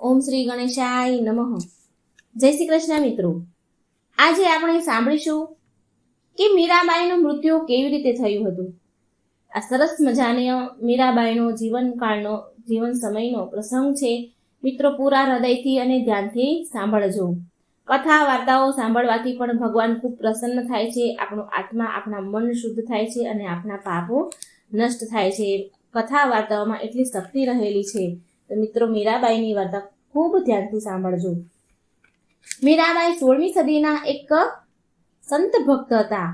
ઓમ શ્રી ગણેશાય નમઃ. જય શ્રી કૃષ્ણ મિત્રો. આજે આપણે સાંભળીશું કે મીરાબાઈનું મૃત્યુ કેવી રીતે થયું હતું. આ સરસ મજાનો મીરાબાઈનો જીવન સમયનો પ્રસંગ છે. મિત્રો પૂરા હૃદયથી અને ધ્યાનથી સાંભળજો. કથા વાર્તાઓ સાંભળવાથી પણ ભગવાન ખૂબ પ્રસન્ન થાય છે. આપણો આત્મા, આપણા મન શુદ્ધ થાય છે અને આપણા પાપો નષ્ટ થાય છે. કથા વાર્તાઓમાં એટલી શક્તિ રહેલી છે. તો મિત્રો મીરાબાઈની વાર્તા ખૂબ ધ્યાનથી સાંભળજો. મીરાબાઈ 16મી સદીના એક સંત ભક્ત હતા,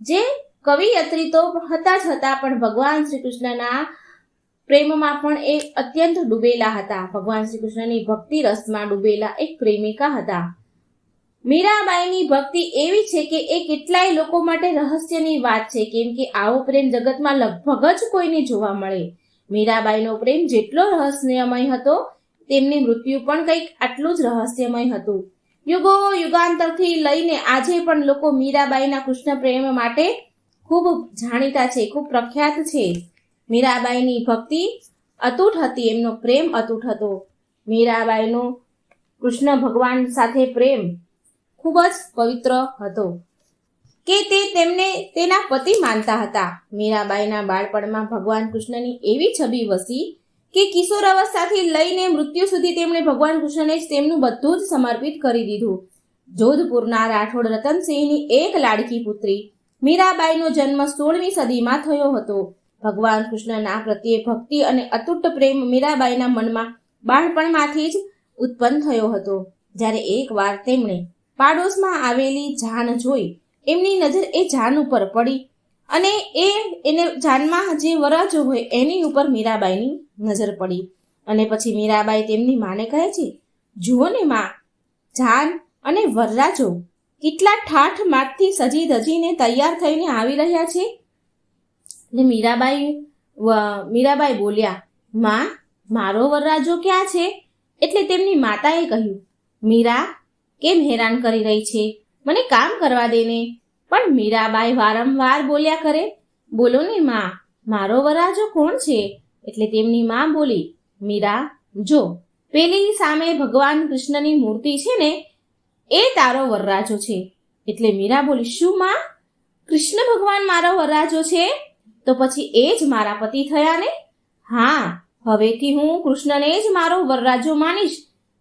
જે કવિયત્રી તો હતા જ હતા, પણ ભગવાન શ્રી કૃષ્ણના પ્રેમમાં પણ એ અત્યંત ડૂબેલા હતા. ભગવાન શ્રી કૃષ્ણની ભક્તિ રસમાં ડૂબેલા એક પ્રેમિકા હતા. મીરાબાઈની ભક્તિ એવી છે કે એ કેટલાય લોકો માટે રહસ્યની વાત છે, કેમ કે આવો પ્રેમ જગતમાં લગભગ જ કોઈને જોવા મળે. મીરાબાઈનો પ્રેમ જેટલો રહસ્યમય હતો, તેમની મૃત્યુ પણ કંઈક આટલું જ રહસ્યમય હતું. યુગો યુગાંતરથી લઈને આજે પણ લોકો મીરાબાઈના કૃષ્ણ પ્રેમ માટે ખૂબ જાણીતા છે, ખૂબ પ્રખ્યાત છે. મીરાબાઈની ભક્તિ અતૂટ હતી, એમનો પ્રેમ અતૂટ હતો. મીરાબાઈનો કૃષ્ણ ભગવાન સાથે પ્રેમ ખૂબ જ પવિત્ર હતો કે તે તેમને તેના પતિ માનતા હતા. મીરાબાઈના બાળપણમાં ભગવાન કૃષ્ણની એવી છબી વસી કે કિશોરાવસ્થાથી લઈને મૃત્યુ સુધી તેમણે ભગવાન કૃષ્ણને જ તેમનું બધું જ સમર્પિત કરી દીધું. જોધપુરના રાઠોડ રતનસિંહની એક લાડકી પુત્રી મીરાબાઈનો જન્મ 16મી સદીમાં થયો હતો. ભગવાન કૃષ્ણના પ્રત્યે ભક્તિ અને અતૂટ પ્રેમ મીરાબાઈના મનમાં બાળપણમાંથી જ ઉત્પન્ન થયો હતો. જ્યારે એકવાર તેમણે પાડોશમાં આવેલી જાન જોઈ, એમની નજર એ જાન ઉપર પડી અને એને જાનમાં જે વરરાજો હોય એની ઉપર મીરાબાઈની નજર પડી. અને પછી મીરાબાઈ તેમની માને કહે છે, જુઓ ને માં, જાન અને વરરાજો કેટલા ઠાઠ માઠથી સજી ધજીને તૈયાર થઈને આવી રહ્યા છે. એટલે મીરાબાઈ બોલ્યા, માં, મારો વરરાજો ક્યાં છે? એટલે તેમની માતાએ કહ્યું, મીરા, કેમ હેરાન કરી રહી છે? મને કામ કરવા દે ને. પણ મીરાબાઈ વારંવાર બોલ્યા કરે, બોલો ને માં, મારો વરરાજો કોણ છે? એટલે તેમની માં બોલી, મીરા, જો પેલી સામે ભગવાન કૃષ્ણની મૂર્તિ છે ને, એ તારો વરરાજો છે. એટલે મીરા બોલી, શું માં, કૃષ્ણ ભગવાન મારો વરરાજો છે? તો પછી એ જ મારા પતિ થયા ને? હા, હવેથી હું કૃષ્ણને જ મારો વરરાજો માનીશ.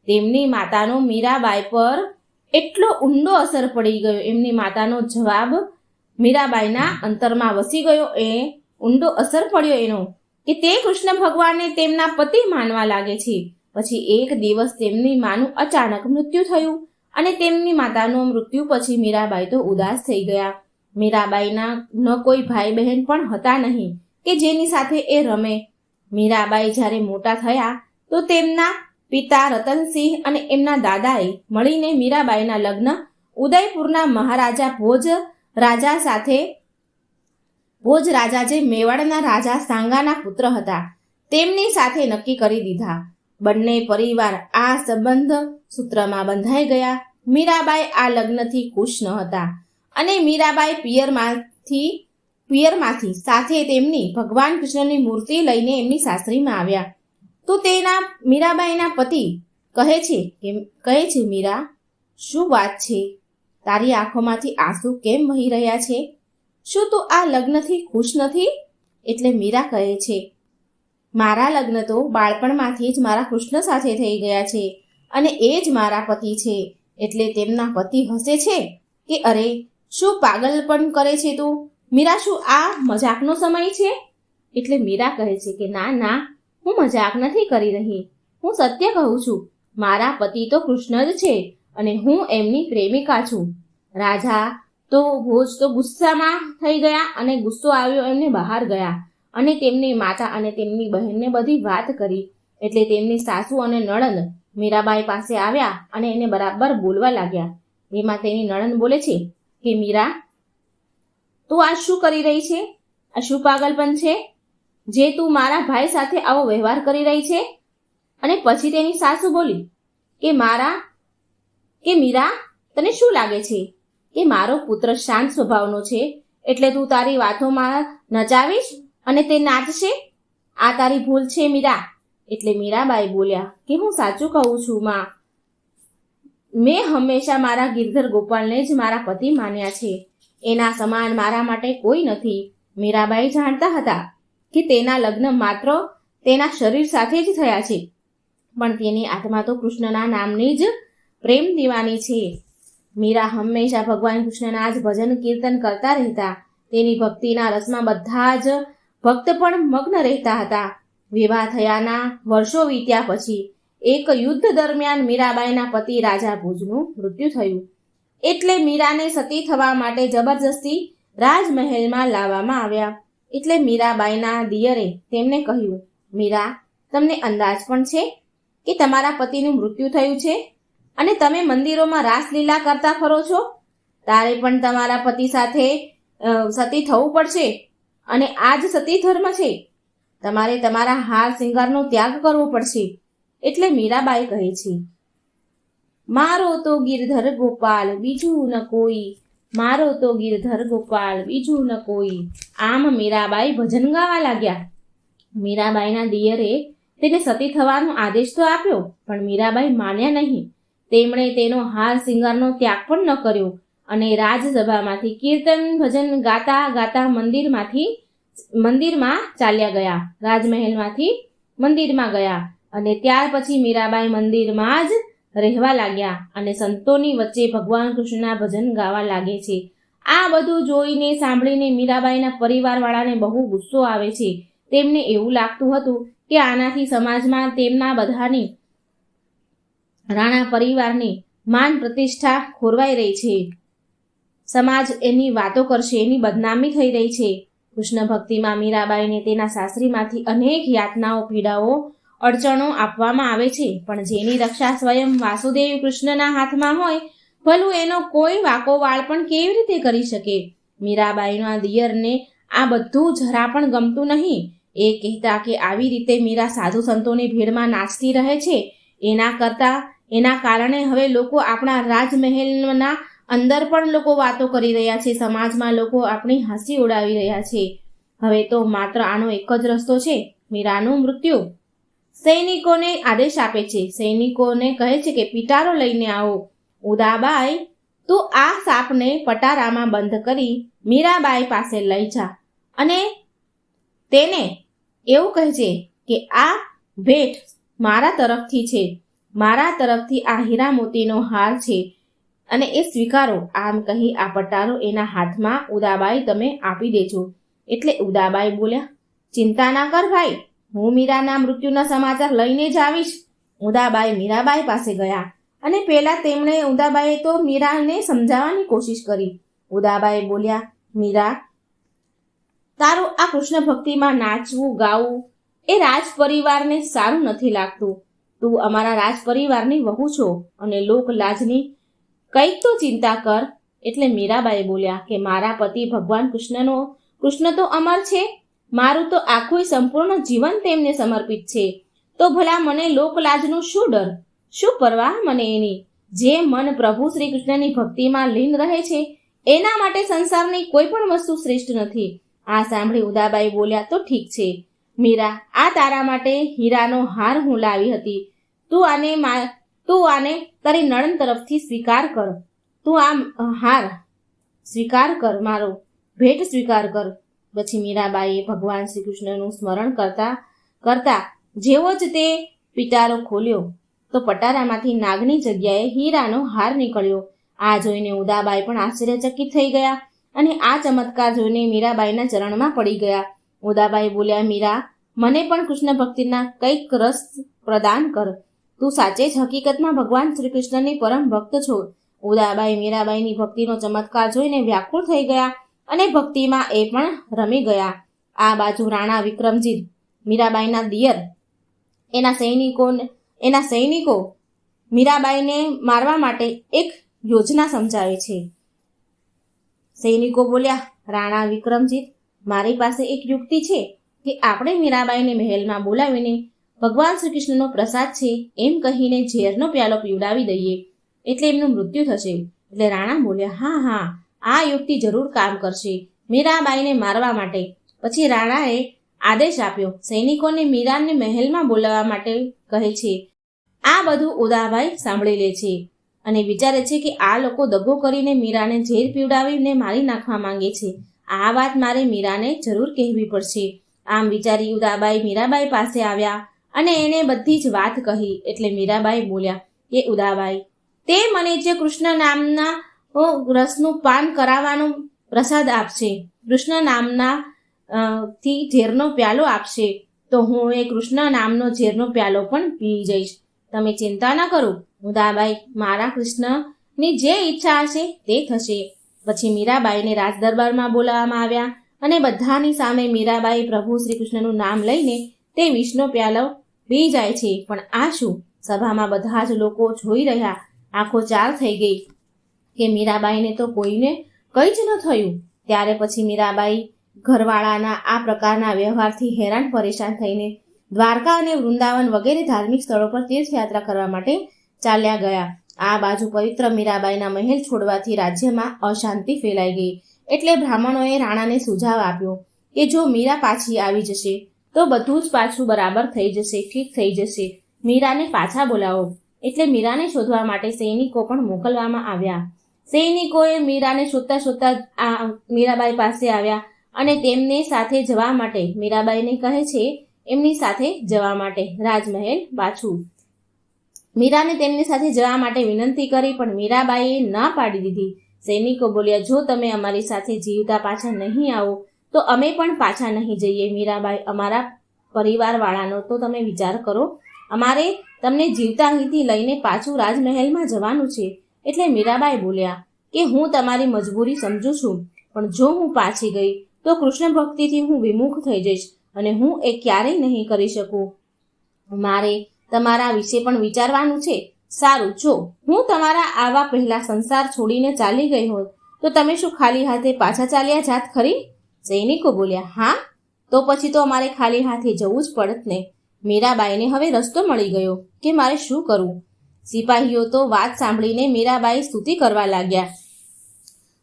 તેમની માતાનો મીરાબાઈ પર એટલો ઊંડો અસર પડી ગયો. એમની માતાનો જવાબ મીરાબાઈના અંતરમાં વસી ગયો. એ ઊંડો અસર પડ્યો એનો કે તે કૃષ્ણ ભગવાનને તેમના પતિ માનવા લાગે છે. પછી એક દિવસ તેમની માનું અચાનક મૃત્યુ થયું અને તેમની માતાનું મૃત્યુ પછી મીરાબાઈ તો ઉદાસ થઈ ગયા. મીરાબાઈના ન કોઈ ભાઈ બહેન પણ હતા નહીં કે જેની સાથે એ રમે. મીરાબાઈ જ્યારે મોટા થયા તો તેમના પિતા રતનસિંહ અને એમના દાદાએ મળીને મીરાબાઈના લગ્ન ઉદયપુરના મહારાજા ભોજ રાજા જે મેવાડના રાજા સાંગાના પુત્ર હતા, તેમની સાથે નક્કી કરી દીધા. બંને પરિવાર આ સંબંધ સૂત્રમાં બંધાઈ ગયા. મીરાબાઈ આ લગ્નથી ખુશ ન હતા અને મીરાબાઈ પિયરમાંથી સાથે તેમની ભગવાન કૃષ્ણની મૂર્તિ લઈને એમની સાસરીમાં આવ્યા. તો તેના મીરાબાઈના પતિ કહે છે, મીરા, શું વાત છે? તારી આંખોમાંથી આંસુ કેમ વહી રહ્યા છે? શું તું આ લગ્નથી ખુશ નથી? એટલે મીરા કહે છે, મારા લગ્ન તો બાળપણમાંથી જ મારા કૃષ્ણ સાથે થઈ ગયા છે અને એ જ મારા પતિ છે. એટલે તેમના પતિ હસે છે કે, અરે, શું પાગલપણ કરે છે તું? મીરા, શું આ મજાકનો સમય છે? એટલે મીરા કહે છે કે ના, હું મજાક નથી કરી રહી, હું સત્ય કહું છું. મારા પતિ તો કૃષ્ણ જ છે અને હું એમની પ્રેમિકા છું. રાજા તો ભોજ તો ગુસ્સામાં થઈ ગયા અને ગુસ્સો આવ્યો, એમને બહાર ગયા અને તેમની માતા અને તેમની બહેનને બધી વાત કરી. એટલે તેમની સાસુ અને નણંદ મીરાબાઈ પાસે આવ્યા અને એને બરાબર બોલવા લાગ્યા. એમાં તેની નણંદ બોલે છે કે, મીરા, તું આ શું કરી રહી છે? આ શું પાગલપન છે જે તું મારા ભાઈ સાથે આવો વ્યવહાર કરી રહી છે? અને પછી તેની સાસુ બોલી કે મીરા, તને શું લાગે છે કે મારો પુત્ર શાંત સ્વભાવનો છે એટલે તું તારી વાતોમાં નચાવીશ અને તે નાચશે? આ તારી ભૂલ છે મીરા. એટલે મીરાબાઈ બોલ્યા કે હું સાચું કહું છું માં, મેં હંમેશા મારા ગિરધર ગોપાલને જ મારા પતિ માન્યા છે. એના સમાન મારા માટે કોઈ નથી. મીરાબાઈ જાણતા હતા કે તેના લગ્ન માત્ર તેના શરીર સાથે જ થયા છે, પણ તેની આત્મા તો કૃષ્ણના નામની જ પ્રેમ દીવાની છે. મીરા હંમેશા ભગવાન કૃષ્ણના જ ભજન કીર્તન કરતા રહેતા. તેની ભક્તિના રસમાં બધા જ ભક્ત પણ મગ્ન રહેતા હતા. વિવાહ થયાના વર્ષો વીત્યા પછી એક યુદ્ધ દરમિયાન મીરાબાઈના પતિ રાજા ભુજનું મૃત્યુ થયું. એટલે મીરાને સતી થવા માટે જબરજસ્તી રાજમહેલમાં લાવવામાં આવ્યા. એટલે મીરાબાઈના દિયરે તેમને કહ્યું, મીરા, તમને અંદાજ પણ છે કે તમારા પતિનું મૃત્યુ થયું છે અને તમે મંદિરોમાં રાસલીલા કરતા ફરો છો? તારે પણ તમારા પતિ સાથે સતી થવું પડશે અને આ જ સતી ધર્મ છે. તમારે તમારા હાર શિંગારનો ત્યાગ કરવો પડશે. એટલે મીરાબાઈ કહે છે, મારો તો ગિરધર ગોપાલ બીજું ન કોઈ, મારો તો ગિરધર ગોપાલ બીજું ન કોઈ. આમ મીરાબાઈ ભજન ગાવા લાગ્યા. મીરાબાઈના દિયરે તેને સતી થવાનો આદેશ તો આપ્યો, પણ મીરાબાઈ માન્યા નહીં. તેમણે તેનો હાર શિંગારનો ત્યાગ પણ ન કર્યો અને રાજસભામાંથી કીર્તન ભજન ગાતા ગાતા મંદિરમાં ચાલ્યા ગયા. રાજમહેલમાંથી મંદિરમાં ગયા અને ત્યાર પછી મીરાબાઈ મંદિરમાં જ રહેવા લાગ્યા અને સંતોની વચ્ચે ભગવાન કૃષ્ણના ભજન ગાવા લાગે છે. આ બધું જોઈને સાંભળીને મીરાબાઈના પરિવારવાળાને બહુ ગુસ્સો આવે છે. તેમને એવું લાગતું હતું કે આનાથી સમાજમાં તેમના બધાની રાણા પરિવારની માન પ્રતિષ્ઠા ખોરવાઈ રહી છે. સમાજ એની વાતો કરશે, એની બદનામી થઈ રહી છે. કૃષ્ણ ભક્તિમાં મીરાબાઈને તેના સાસરીમાંથી અનેક યાતનાઓ, પીડાઓ, અડચણો આપવામાં આવે છે, પણ જેની રક્ષા સ્વયં વાસુદેવ કૃષ્ણના હાથમાં હોય, ભલું એનો કોઈ વાકો વાળ પણ કેવી રીતે કરી શકે? મીરાબાઈના દિયરને આ બધું જરા પણ ગમતું નહીં. એ કહેતા કે આવી રીતે મીરા સાધુ સંતોની ભીડમાં નાચતી રહે છે, એના કારણે હવે લોકો આપણા રાજમહેલના અંદર પણ લોકો વાતો કરી રહ્યા છે. સમાજમાં લોકો આપણી હસી ઉડાવી રહ્યા છે. હવે તો માત્ર આનો એક જ રસ્તો છે, મીરાનું મૃત્યુ. સૈનિકોને આદેશ આપે છે. સૈનિકોને કહે છે કે પિટારો લઈને આવો. ઉદાબાઈ, તું આ સાપને પટારામાં બંધ કરી મીરાબાઈ પાસે લઈ જા અને તેને એવું કહે છે કે આ ભેટ મારા તરફથી છે. મારા તરફથી આ હીરા મોતીનો હાર છે અને એ સ્વીકારો. આમ કહી આ પટારો એના હાથમાં ઉદાબાઈ તમે આપી દેજો. એટલે ઉદાબાઈ બોલ્યા, ચિંતા ના કર ભાઈ, હું મીરાના મૃત્યુના સમાચાર લઈને જ આવીશ. ઉદાબાઈ મીરાબાઈ પાસે ગયા અને પહેલા તેમણે ઉદાબાઈએ તો મીરાને સમજાવવાની કોશિશ કરી. ઉદાબાઈ બોલ્યા, મીરા, તારું આ કૃષ્ણ ભક્તિમાં નાચવું ગાવું એ રાજ પરિવારને સારું નથી લાગતું. તું અમારા રાજ પરિવારની વહુ છો અને લોક લાજની કંઈક તો ચિંતા કર. એટલે મીરાબાઈ બોલ્યા કે મારા પતિ ભગવાન કૃષ્ણ તો અમર છે. મારું તો આખું સંપૂર્ણ જીવન તેમને સમર્પિત છે. તો ભલા મને લોકલાજનું શું ડર, શું પરવાહ મને એની? જે મન પ્રભુ શ્રી કૃષ્ણની ભક્તિમાં લીન રહે છે એના માટે સંસારની કોઈ પણ વસ્તુ શ્રેષ્ઠ નથી. આ સાંભળી ઉદાબાઈ બોલ્યા, તો ઠીક છે મીરા, આ તારા માટે હીરાનો હાર હું લાવી હતી. તું આને તારી નણંદ તરફથી સ્વીકાર કર. તું આ હાર સ્વીકાર કર, મારો ભેટ સ્વીકાર કર. પછી મીરાબાઈએ ભગવાન શ્રી કૃષ્ણનું સ્મરણ કરતા જેવો જ તે પિટારો ખોલ્યો તો પટારામાંથી નાગની જગ્યાએ હીરાનો હાર નીકળ્યો. આ જોઈને ઉદાબાઈ પણ આશ્ચર્યચકિત થઈ ગયા અને આ ચમત્કાર જોઈને મીરાબાઈના ચરણમાં પડી ગયા. ઉદાબાઈ બોલ્યા, મીરા, મને પણ કૃષ્ણ ભક્તિના કંઈક રસ પ્રદાન કર. તું સાચે જ હકીકતમાં ભગવાન શ્રી કૃષ્ણની પરમ ભક્ત છો. ઉદાબાઈ મીરાબાઈની ભક્તિનો ચમત્કાર જોઈને વ્યાકુળ થઈ ગયા અને ભક્તિમાં એ પણ રમી ગયા. આ બાજુ રાણા વિક્રમજીત, મીરાબાઈના દિયર, એના સૈનિકો મીરાબાઈને મારવા માટે એક યોજના સમજાવે છે. સૈનિકો બોલ્યા, રાણા વિક્રમજીત, મારી પાસે એક યુક્તિ છે કે આપણે મીરાબાઈને મહેલમાં બોલાવીને ભગવાન શ્રી કૃષ્ણનો પ્રસાદ છે એમ કહીને ઝેરનો પ્યાલો પીવડાવી દઈએ, એટલે એમનું મૃત્યુ થશે. એટલે રાણા બોલ્યા, હા, આ યુક્તિ જરૂર કામ કરશે મીરાબાઈને મારવા માટે. પછી રાણાએ આદેશ આપ્યો. સૈનિકોને મીરાને મહેલમાં બોલાવવા માટે કહે છે. આ બધું ઉદાબાઈ સાંભળી લે છે અને વિચારે છે કે આ લોકો દગો કરીને મીરાને ઝેર પીવડાવીને મારી નાખવા માંગે છે. આ વાત મારે મીરાને જરૂર કહેવી પડશે. આમ વિચારી ઉદાબાઈ મીરાબાઈ પાસે આવ્યા અને એને બધી જ વાત કહી. એટલે મીરાબાઈ બોલ્યા કે ઉદાબાઈ, તે મને જે કૃષ્ણ નામના રસનું પાન કરાવવાનો પ્રસાદ આપશે, કૃષ્ણ નામના થી ઝેરનો પ્યાલો આપશે, તો હું એ કૃષ્ણ નામનો ઝેરનો પ્યાલો પણ પી જઈશ. તમે ચિંતા ન કરો ઉદાબાઈ, મારા કૃષ્ણની જે ઈચ્છા હશે તે થશે. પછી મીરાબાઈને રાજ દરબારમાં બોલાવવામાં આવ્યા અને બધાની સામે મીરાબાઈ પ્રભુ શ્રી કૃષ્ણનું નામ લઈને તે વિષનો પ્યાલો પી જાય છે. પણ આ શું? સભામાં બધા જ લોકો જોઈ રહ્યા. આંખો ચાર થઈ ગઈ કે મીરાબાઈને તો કોઈને કંઈ જ ન થયું. ત્યારે પછી મીરાબાઈ ઘરવાળાના આ પ્રકારના વ્યવહારથી હેરાન પરેશાન થઈને દ્વારકા અને વૃંદાવન વગેરે ધાર્મિક સ્થળો પર તીર્થયાત્રા કરવા માટે ચાલ્યા ગયા. આ બાજુ પવિત્ર મીરાબાઈના મહેલ છોડવાથી રાજ્યમાં અશાંતિ ફેલાઈ ગઈ. એટલે બ્રાહ્મણોએ રાણાને સુઝાવ આપ્યો કે જો મીરા પાછી આવી જશે તો બધું જ પાછું બરાબર થઈ જશે, ઠીક થઈ જશે. મીરાને પાછા બોલાવો. એટલે મીરાને શોધવા માટે સૈનિકો પણ મોકલવામાં આવ્યા. સૈનિકોએ મીરાને શોધતા શોધતા મીરાબાઈ પાસે આવ્યા અને તેમને સાથે જવા માટે મીરાબાઈને કહે છે એમની સાથે જવા માટે રાજમહેલ પાછું. મીરાને તેમની સાથે જવા માટે વિનંતી કરી પણ મીરાબાઈએ ના પાડી દીધી. સૈનિકો બોલ્યા, જો તમે અમારી સાથે જીવતા પાછા નહીં આવો તો અમે પણ પાછા નહીં જઈએ. મીરાબાઈ, અમારા પરિવારવાળાનો તો તમે વિચાર કરો. અમારે તમને જીવતા અહીંથી લઈને પાછું રાજમહેલમાં જવાનું છે. એટલે મીરાબાઈ બોલ્યા કે હું તમારી મજબૂરી સમજુ છું, પણ જો હું પાછી ગઈ તો કૃષ્ણ ભક્તિથી હું વિમુખ થઈ જઈશ અને હું એ ક્યારેય નહીં કરી શકું. મારે તમારા વિશે પણ વિચારવાનું છે. સારું, જો હું તમારા આવા પહેલા સંસાર છોડીને ચાલી ગઈ હોત તો તમે શું ખાલી હાથે પાછા ચાલ્યા જાત ખરી? સૈનિકો બોલ્યા, હા, તો પછી તો અમારે ખાલી હાથે જવું જ પડત ને. મીરાબાઈને હવે રસ્તો મળી ગયો કે મારે શું કરવું. સિપાહીઓ તો વાત સાંભળીને મીરાબાઈ સ્તુતિ કરવા લાગ્યા,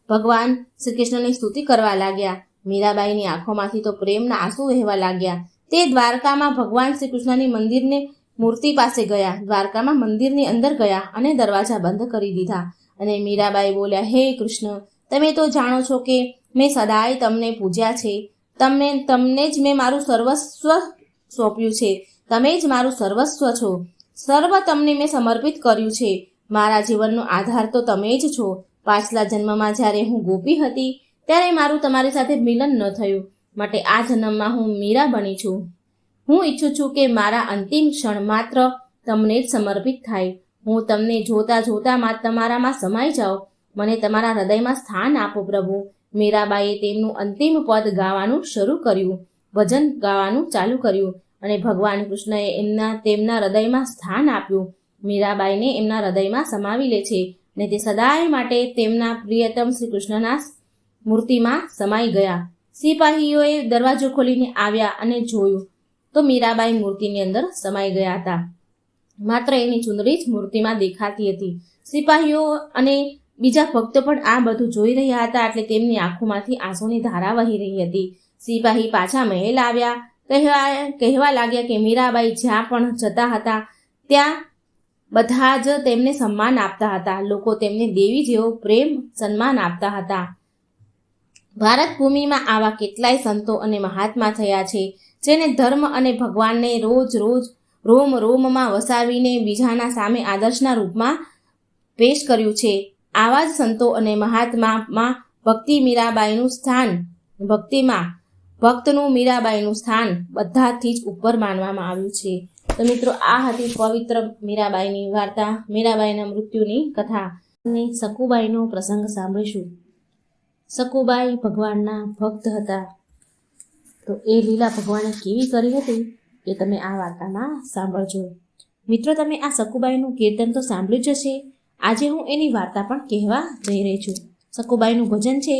ભગવાન શ્રી કૃષ્ણની સ્તુતિ કરવા લાગ્યા. મીરાબાઈની આંખોમાંથી તો પ્રેમના આંસુ વહેવા લાગ્યા. તે દ્વારકામાં ભગવાન શ્રી કૃષ્ણની મંદિરને મૂર્તિ પાસે ગયા. દ્વારકામાં મંદિરની અંદર ગયા અને દરવાજા બંધ કરી દીધા. અને મીરાબાઈ બોલ્યા, હે કૃષ્ણ, તમે તો જાણો છો કે મેં સદાય તમને પૂજ્યા છે. તમને જ મેં મારું સર્વસ્વ સોંપ્યું છે. તમે જ મારું સર્વસ્વ છો. સર્વ તમને મેં સમર્પિત કર્યું છે. મારા જીવનનો આધાર તો તમે જ છો. પાછલા જન્મમાં જ્યારે હું ગોપી હતી ત્યારે મારું તમારી સાથે મિલન ન થયું, માટે આ જન્મમાં હું મીરા બની છું. હું ઈચ્છું છું કે મારા અંતિમ ક્ષણ માત્ર તમને જ સમર્પિત થાય. હું તમને જોતા જોતામાં તમારામાં સમાઈ જાઉં. મને તમારા હૃદયમાં સ્થાન આપો પ્રભુ. મીરાબાઈએ તેમનું અંતિમ પદ ગાવાનું શરૂ કર્યું, ભજન ગાવાનું ચાલુ કર્યું અને ભગવાન કૃષ્ણએ તેમના હૃદયમાં સ્થાન આપ્યું. મીરાબાઈને એમના હૃદયમાં સમાવી લે છે અને તે સદાય માટે તેમના પ્રિયતમ શ્રી કૃષ્ણના મૂર્તિમાં સમાઈ ગયા. સિપાહીઓએ દરવાજો ખોલીને આવ્યા અને જોયું તો મીરાબાઈ મૂર્તિની અંદર સમાઈ ગયા હતા. માત્ર એની ચુંદડી જ મૂર્તિમાં દેખાતી હતી. સિપાહીઓ અને બીજા ભક્તો પણ આ બધું જોઈ રહ્યા હતા, એટલે તેમની આંખોમાંથી આંસુની ધારા વહી રહી હતી. સિપાહી પાછા મહેલ આવ્યા, કહેવા લાગ્યા કે મીરાબાઈ જ્યાં પણ જતા હતા ત્યાં બધા જ તેમને સન્માન આપતા હતા. લોકો તેમને દેવી જેવો પ્રેમ સન્માન આપતા હતા. ભારત ભૂમિમાં આવા કેટલાય સંતો અને મહાત્મા થયા છે જેને ધર્મ અને ભગવાનને રોજ રોમ રોમમાં વસાવીને બીજાના સામે આદર્શના રૂપમાં પેશ કર્યું છે. આવા જ સંતો અને મહાત્મામાં ભક્તનું મીરાબાઈનું સ્થાન બધાથી જ ઉપર માનવામાં આવ્યું છે. તો મિત્રો, આ હતી પવિત્ર મીરાબાઈની વાર્તા, મીરાબાઈના મૃત્યુની કથા. અને સકુબાઈનો પ્રસંગ સાંભળીશું. સકુબાઈ ભગવાનના ભક્ત હતા. તો એ લીલા ભગવાને કેવી કરી હતી એ તમે આ વાર્તામાં સાંભળજો. મિત્રો, તમે આ સકુબાઈનું કીર્તન તો સાંભળ્યું જ હશે. આજે હું એની વાર્તા પણ કહેવા જઈ રહી છું. સકુબાઈનું ભજન છે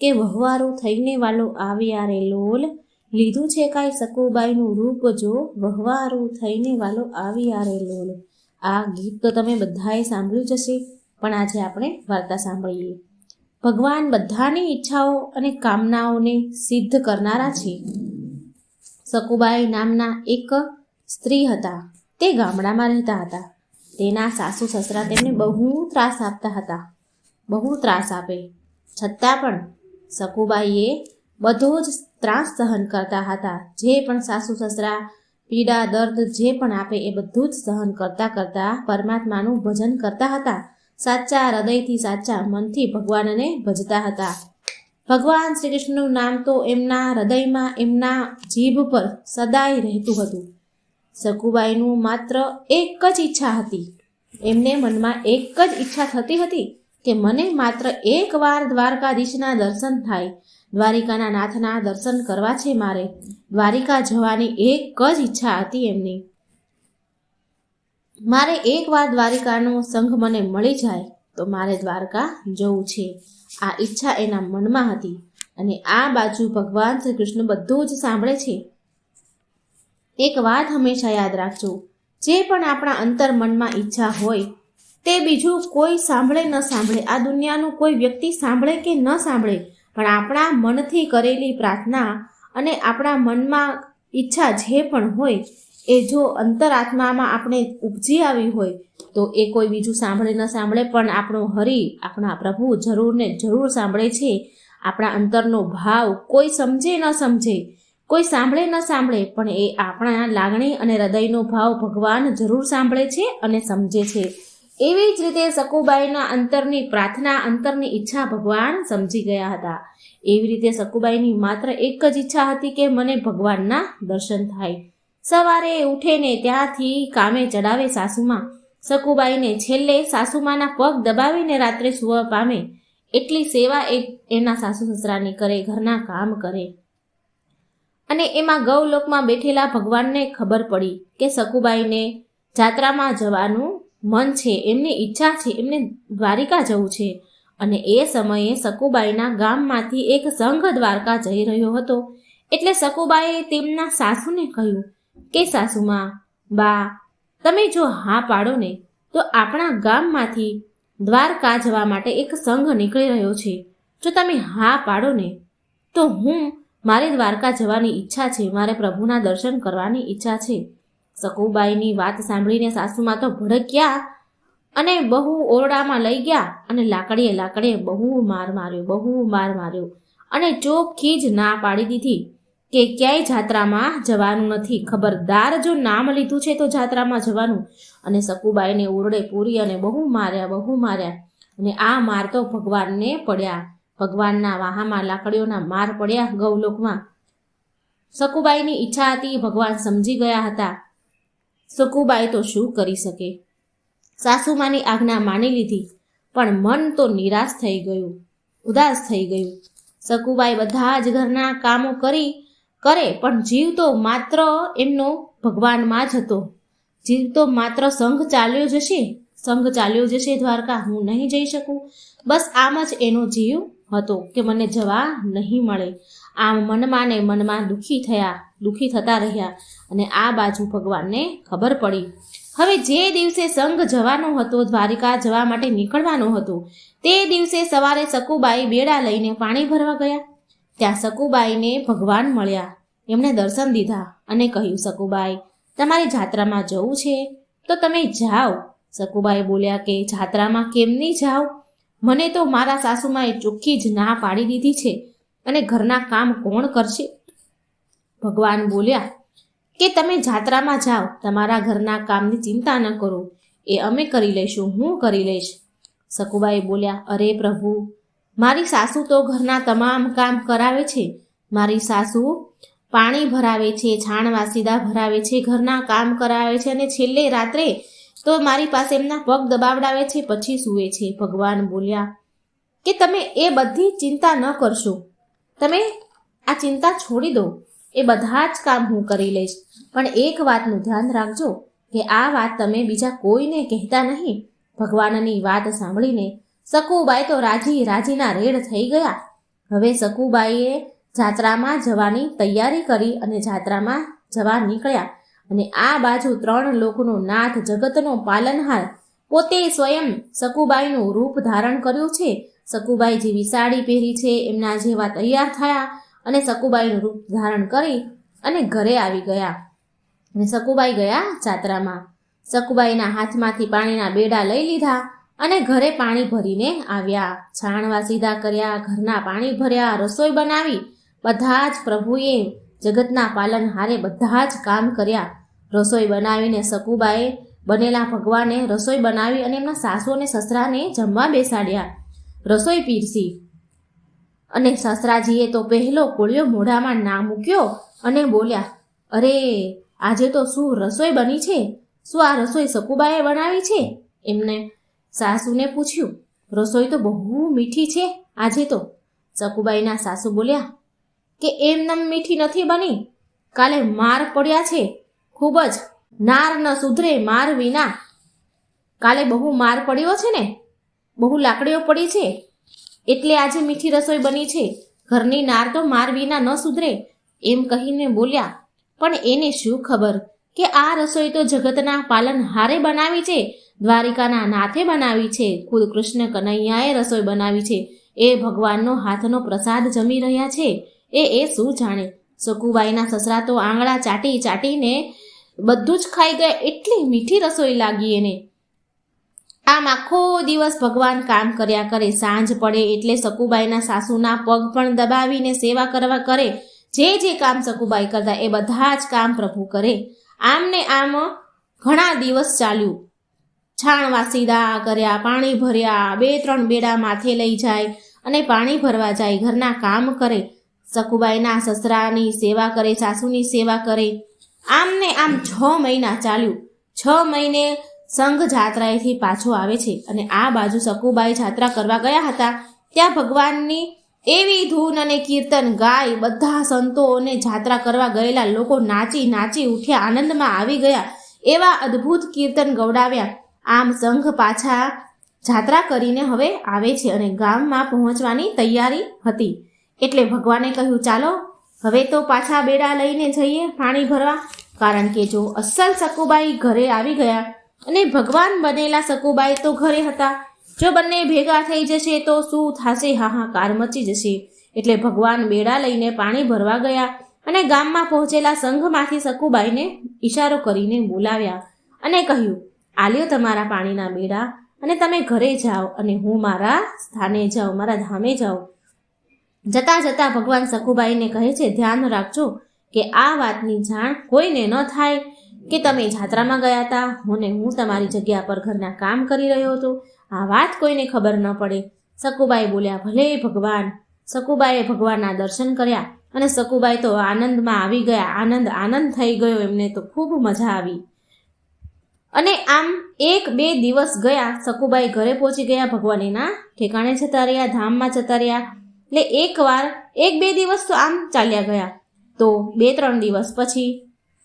કે વહવારું થઈને વાલો આવ્યા રે લોલ, લીધું છે કાંઈ સકુબાઈનું રૂપ જો, વહવારું થઈને વાલો આવ્યા રે લોલ. આ ગીત તો તમે બધાએ સાંભળ્યું જ હશે, પણ આજે આપણે વાર્તા સાંભળીએ. ભગવાન બધાની ઈચ્છાઓ અને કામનાઓને સિદ્ધ કરનારા છે. સકુબાઈ નામના એક સ્ત્રી હતા. તે ગામડામાં રહેતા હતા. તેના સાસુ સસરા તેમને બહુ ત્રાસ આપતા હતા. બહુ ત્રાસ આપે છતાં પણ સકુબાઈએ બધો જ ત્રાસ સહન કરતા હતા. જે પણ સાસુ સસરા પીડા દર્દ જે પણ આપે એ બધું જ સહન કરતા કરતા પરમાત્માનું ભજન કરતા હતા. સાચા હૃદયથી સાચા મનથી ભગવાનને ભજતા હતા. ભગવાન શ્રી કૃષ્ણનું નામ તો એમના હૃદયમાં એમના જીભ પર સદાય રહેતું હતું. સકુબાઈનું માત્ર એક જ ઈચ્છા હતી. એમને મનમાં એક જ ઈચ્છા થતી હતી કે મને માત્ર એકવાર દ્વારકાધીશના દર્શન થાય, દ્વારિકાના નાથના દર્શન કરવા છે મારે. દ્વારિકા જવાની એક જ ઈચ્છા હતી એમની. મારે એકવાર દ્વારિકાનો સંઘ મને મળી જાય તો મારે દ્વારકા જવું છે. આ ઈચ્છા એના મનમાં હતી. અને આ બાજુ ભગવાન શ્રી કૃષ્ણ બધું જ સાંભળે છે. એક વાત હંમેશા યાદ રાખજો, જે પણ આપણા અંતર મનમાં ઈચ્છા હોય તે બીજું કોઈ સાંભળે ન સાંભળે, આ દુનિયાનું કોઈ વ્યક્તિ સાંભળે કે ન સાંભળે, પણ આપણા મનથી કરેલી પ્રાર્થના અને આપણા મનમાં ઈચ્છા જે પણ હોય એ જો અંતરાત્મામાં આપણે ઉપજી આવી હોય તો એ કોઈ બીજું સાંભળે ન સાંભળે પણ આપણો હરિ, આપણા પ્રભુ જરૂર ને જરૂર સાંભળે છે. આપણા અંતરનો ભાવ કોઈ સમજે ન સમજે, કોઈ સાંભળે ન સાંભળે, પણ એ આપણા લાગણી અને હૃદયનો ભાવ ભગવાન જરૂર સાંભળે છે અને સમજે છે. એવી જ રીતે સકુબાઈના અંતરની પ્રાર્થના, અંતરની ઈચ્છા ભગવાન સમજી ગયા હતા. એવી રીતે સકુબાઈની માત્ર એક જ ઈચ્છા હતી કે મને ભગવાનના દર્શન થાય. સવારે ઉઠે ને ત્યાંથી કામે ચડાવે સાસુમાં. સકુબાઈને છેલ્લે સાસુમાના પગ દબાવીને રાત્રે સુવા પામે એટલી સેવા એના સાસુ સસરાની કરે, ઘરના કામ કરે. અને એમાં ગૌલોકમાં બેઠેલા ભગવાનને ખબર પડી કે સકુબાઈને જાત્રામાં જવાનું મન છે, એમની ઈચ્છા છે, એમને દ્વારિકા જવું છે. અને એ સમયે સકુબાઈના ગામમાંથી એક સંઘ દ્વારકા જઈ રહ્યો હતો. એટલે સકુબાઈએ તેમના સાસુને કહ્યું કે સાસુમાં, બા, તમે જો હા પાડો ને તો આપણા ગામમાંથી દ્વારકા જવા માટે એક સંઘ નીકળી રહ્યો છે. જો તમે હા પાડો ને તો મારે દ્વારકા જવાની ઈચ્છા છે, મારે પ્રભુના દર્શન કરવાની ઈચ્છા છે. સકુબાઈની વાત સાંભળીને સાસુમાં તો ભડક્યા અને બહુ ઓરડામાં લઈ ગયા અને લાકડીએ બહુ માર માર્યો અને ચોખ્ખી જ ના પાડી દીધી કે ક્યાંય જાત્રામાં જવાનું નથી. ખબરદાર, જો નામ લીધું છે તો જાત્રામાં જવાનું. અને સકુબાઈને ઓરડે પૂરી અને બહુ માર્યા. અને આ માર તો ભગવાનને પડ્યા. ભગવાનના વાહામાં લાકડીઓના માર પડ્યા ગૌલોકમાં. સકુબાઈની ઈચ્છા હતી, ભગવાન સમજી ગયા હતા. સકુબાઈ તો શું કરી શકે? સાસુમાની આજ્ઞા માની લીધી, પણ મન તો નિરાશ થઈ ગયું, ઉદાસ થઈ ગયું. સકુબાઈ બધા જ ઘરના કામો કરે પણ જીવ તો માત્ર એમનો ભગવાનમાં જ હતો. જીવ તો માત્ર સંઘ ચાલ્યો જશે દ્વારકા, હું નહીં જઈ શકું. બસ આમ જ એનો જીવ હતો કે મને જવા નહીં મળે. આમ મનમાં ને મનમાં દુઃખી થતા રહ્યા. અને આ બાજુ ભગવાનને ખબર પડી. હવે જે દિવસે સંઘ જવાનો હતો, દ્વારિકા જવા માટે નીકળવાનો હતો, તે દિવસે સવારે સકુબાઈ બેડા લઈને પાણી ભરવા ગયા. ત્યાં સકુબાઈને ભગવાન મળ્યા. એમણે દર્શન દીધા અને કહ્યું, સકુબાઈ, તમારે જાત્રામાં જવું છે તો તમે જાઓ. સકુબાઈ બોલ્યા કે જાત્રામાં કેમ નહીં જાઓ? મને તો મારા સાસુમાએ ચોખ્ખી જ ના પાડી દીધી છે અને ઘરના કામ કોણ કરશે? ભગવાન બોલ્યા કે તમે જાત્રામાં જાઓ, તમારા ઘરના કામની ચિંતા ન કરો, એ અમે કરી લઈશું, હું કરી લઈશ. સકુબાઈ બોલ્યા, અરે પ્રભુ, મારી સાસુ તો ઘરના તમામ કામ કરાવે છે. મારી સાસુ પાણી ભરાવે છે, છાણ વાસીદા ભરાવે છે, ઘરના કામ કરાવે છે અને છેલ્લે રાત્રે તો મારી પાસે એમના પગ દબાવડાવે છે, પછી સૂવે છે. ભગવાન બોલ્યા કે તમે એ બધી ચિંતા ન કરશો, તમે આ ચિંતા છોડી દો, એ બધા જ કામ હું કરી લઈશ. પણ એક વાતનું ધ્યાન રાખજો કે આ વાત તમે બીજા કોઈને કહેતા નહીં. ભગવાનની વાત સાંભળીને સકુબાઈ તો રાજીના રેડ થઈ ગયા. હવે સકુબાઈએ જાત્રામાં જવાની તૈયારી કરી અને જાત્રામાં જવા નીકળ્યા. અને આ બાજુ 3 લોકનો નાથ, જગતનો પાલનહાર પોતે સ્વયં સકુબાઈનું રૂપ ધારણ કર્યું છે. સકુબાઈ જેવી સાડી પહેરી છે, એમના જેવા તૈયાર થયા અને સકુબાઈનું રૂપ ધારણ કરી અને ઘરે આવી ગયા. અને સકુબાઈ ગયા જાત્રામાં. સકુબાઈના હાથમાંથી પાણીના બેડા લઈ લીધા અને ઘરે પાણી ભરીને આવ્યા. છાણવા સીધા કર્યા, ઘરના પાણી ભર્યા, રસોઈ બનાવી. બધા જ પ્રભુએ જગતના પાલનહારે બધા જ કામ કર્યા. રસોઈ બનાવીને સકુબાએ બનેલા ભગવાને રસોઈ બનાવી અને એમના સાસુ અને સસરાને જમવા બેસાડ્યા. રસોઈ પીરસી અને સસરાજીએ તો પહેલો કોળિયો મોઢામાં ના મૂક્યો અને બોલ્યા, અરે આજે તો શું રસોઈ બની છે? શું આ રસોઈ સકુબાએ બનાવી છે? એમને સાસુને પૂછ્યું, રસોઈ તો બહુ મીઠી છે આજે તો. સકુબાઈના સાસુ બોલ્યા કે એમનેમ મીઠી નથી બની, કાલે માર પડ્યા છે ખૂબ જ. નાર ન સુધરે માર વિના. કાલે બહુ માર પડ્યો છે ને, બહુ લાકડીઓ પડી છે એટલે આજે મીઠી રસોઈ બની છે. ઘરની નાર તો માર વિના ન સુધરે એમ કહીને બોલ્યા. પણ એને શું ખબર કે આ રસોઈ તો જગતના પાલનહારે બનાવી છે, દ્વારિકાના નાથે બનાવી છે, ખુદ કૃષ્ણ કનૈયાએ રસોઈ બનાવી છે. એ ભગવાનનો હાથનો પ્રસાદ જમી રહ્યા છે. એ શું જાણે. સકુબાઈના સસરા તો આંગળા ચાટી ચાટીને બધું જ ખાઈ ગયા, એટલી મીઠી રસોઈ લાગી એને. આમ આખો દિવસ ભગવાન કામ કર્યા કરે. સાંજ પડે એટલે સકુબાઈના સાસુના પગ પણ દબાવીને સેવા કરવા કરે. જે કામ સકુબાઈ કરતા એ બધા જ કામ પ્રભુ કરે. આમ ને આમ ઘણા દિવસ ચાલ્યું. છાણવા સીધા કર્યા, પાણી ભર્યા, 2-3 બેડા માથે લઈ જાય અને પાણી ભરવા જાય, ઘરના કામ કરે. સકુબાઈના સસરાની સેવા કરે, સાસુની સેવા કરે. આમ ને આમ 6 મહિના ચાલ્યું. 6 મહિને સંઘ જાત્રાએથી પાછો આવે છે અને આ બાજુ સકુબાઈ જાત્રા કરવા ગયા હતા. ત્યાં ભગવાનની એવી ધૂન અને કીર્તન ગાય બધા સંતો અને જાત્રા કરવા ગયેલા લોકો નાચી નાચી ઉઠ્યા, આનંદમાં આવી ગયા. એવા અદ્ભુત કીર્તન ગવડાવ્યા. આમ સંઘ પાછા જાત્રા કરીને હવે આવે છે અને ગામમાં પહોંચવાની તૈયારી હતી. એટલે ભગવાને કહ્યું, ચાલો હવે તો પાછા બેડા લઈને જઈએ પાણી ભરવા. કારણ કે જો અસલ સકુબાઈ ઘરે આવી ગયા અને ભગવાન બનેલા સકુબાઈ તો ઘરે હતા. જો બંને ભેગા થઈ જશે તો શું થશે? હાહાકાર મચી જશે. એટલે ભગવાન બેડા લઈને પાણી ભરવા ગયા અને ગામમાં પહોંચેલા સંઘમાંથી સકુબાઈને ઈશારો કરીને બોલાવ્યા અને કહ્યું, આલ્યો તમારા પાણીના બેડા અને તમે ઘરે જાઓ અને હું મારા સ્થાને જાઉં, મારા ધામે જાઉં. જતા જતા ભગવાન સકુબાઈને કહે છે, ધ્યાન રાખજો કે આ વાતની જાણ કોઈને ન થાય કે તમે જાત્રામાં ગયા હતા અને હું તમારી જગ્યા પર ઘરના કામ કરી રહ્યો હતો. આ વાત કોઈને ખબર ન પડે. સકુબાઈ બોલ્યા, ભલે ભગવાન. સકુબાઈએ ભગવાનના દર્શન કર્યા અને સકુબાઈ તો આનંદમાં આવી ગયા. આનંદ થઈ ગયો એમને તો ખૂબ મજા આવી. અને આમ 1-2 દિવસ ગયા. સકુબાઈ ઘરે પહોંચી ગયા, ભગવાન એના ઠેકાણે જતા રહ્યા, ધામમાં જતા રહ્યા. એટલે 1-2 દિવસ તો આમ ચાલ્યા ગયા. તો 2-3 દિવસ પછી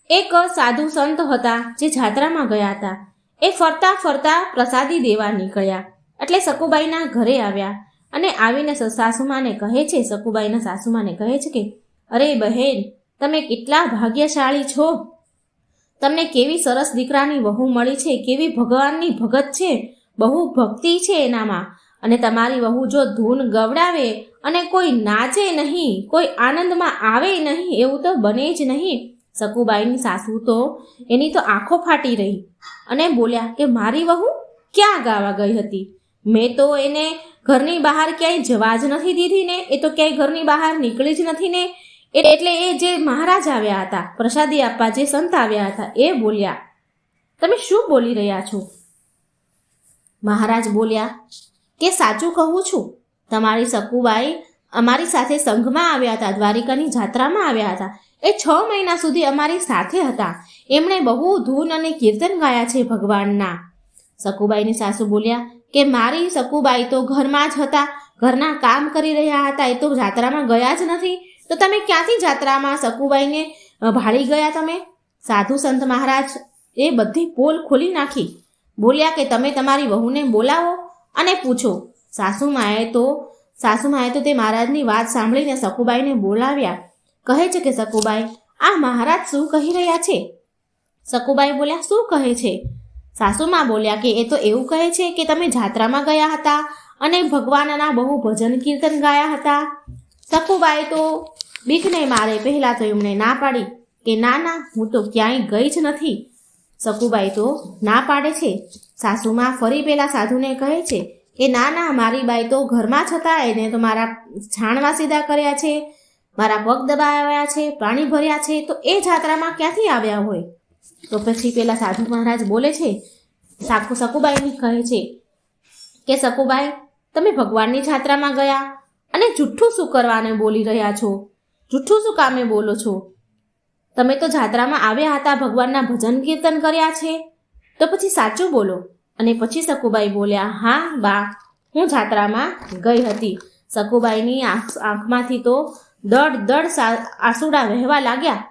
એક સાધુ સંત હતા જે જાત્રામાં ગયા હતા. એ ફરતા ફરતા પ્રસાદી દેવા નીકળ્યા. એટલે સકુબાઈના ઘરે આવ્યા અને આવીને સાસુમાને કહે છે, સકુબાઈના સાસુમાને કહે છે કે, અરે બહેન, તમે કેટલા ભાગ્યશાળી છો. તમને કેવી સરસ દીકરાની વહુ મળી છે, કેવી ભગવાનની ભગત છે, બહુ ભક્તિ છે એનામાં. અને તમારી વહુ જો ધૂન ગવડાવે અને કોઈ નાચે નહીં, કોઈ આનંદમાં આવે નહીં, એવું તો બને જ નહીં. સકુબાઈની સાસુ તો એની તો આંખો ફાટી રહી અને બોલ્યા કે મારી વહુ ક્યાં ગાવા ગઈ હતી? મેં તો એને ઘરની બહાર ક્યાંય જવા જ નથી દીધી ને, એ તો ક્યાંય ઘરની બહાર નીકળી જ નથી ને. એટલે એ જે મહારાજ આવ્યા હતા પ્રસાદી આપવા, જે સંત આવ્યા હતા, એ બોલ્યા, તમે શું બોલી રહ્યા છો? મહારાજ બોલ્યા કે સાચું કહું છું, તમારી સકુબાઈ અમારી સાથે સંઘમાં આવ્યા હતા, દ્વારિકાની જાત્રામાં આવ્યા હતા. એ 6 મહિના સુધી અમારી સાથે હતા. એમણે બહુ ધૂન અને કીર્તન ગાયા છે ભગવાનના. સકુબાઈની સાસુ બોલ્યા કે મારી સકુબાઈ તો ઘરમાં જ હતા, ઘરના કામ કરી રહ્યા હતા, એ તો જાત્રામાં ગયા જ નથી. તો તમે ક્યાંથી જાત્રામાં સકુબાઈને ભાળી ગયા તમે? સાધુ સંત મહારાજ એ બધી પોલ ખોલી નાખી. બોલ્યા કે તમે તમારી વહુને બોલાવો અને પૂછો. સાસુમાએ તો તે મહારાજની વાત સાંભળીને સકુબાઈને બોલાવ્યા. કહે છે કે સકુબાઈ, આ મહારાજ શું કહી રહ્યા છે? સકુબાઈ બોલ્યા, શું કહે છે? સાસુમાં બોલ્યા કે એ તો એવું કહે છે કે તમે જાત્રામાં ગયા હતા અને ભગવાનના બહુ ભજન કીર્તન ગાયા હતા. સકુબાઈ તો બીકને મારે પહેલા તો એમણે ના પાડી કે ના ના, હું તો ક્યાંય ગઈ જ નથી. સકુબાઈ તો ના પાડે છે. સાસુમાં ફરી પેલા સાધુને કહે છે કે ના ના, મારી બાઈ તો ઘરમાં જ હતા, એને તો મારા છાણવા સીધા કર્યા છે, મારા પગ દબાવ્યા છે, પાણી ભર્યા છે, તો એ જાત્રામાં ક્યાંથી આવ્યા હોય? તો પછી પેલા સાધુ મહારાજ બોલે છે, સકુબાઈને કહે છે કે સકુબાઈ, તમે ભગવાનની જાત્રામાં ગયા અને જુઠ્ઠું શું કરવાને બોલી રહ્યા છો? જુઠ્ઠું શું કામે બોલો છો? તમે તો જાત્રામાં આવ્યા હતા, ભગવાનના ભજન કીર્તન કર્યા છે, તો પછી સાચું બોલો. અને પછી સકુબાઈ બોલ્યા, હા બા, હું જાત્રામાં ગઈ હતી. સકુબાઈની આંખમાંથી તો દડ આંસુડા વહેવા લાગ્યા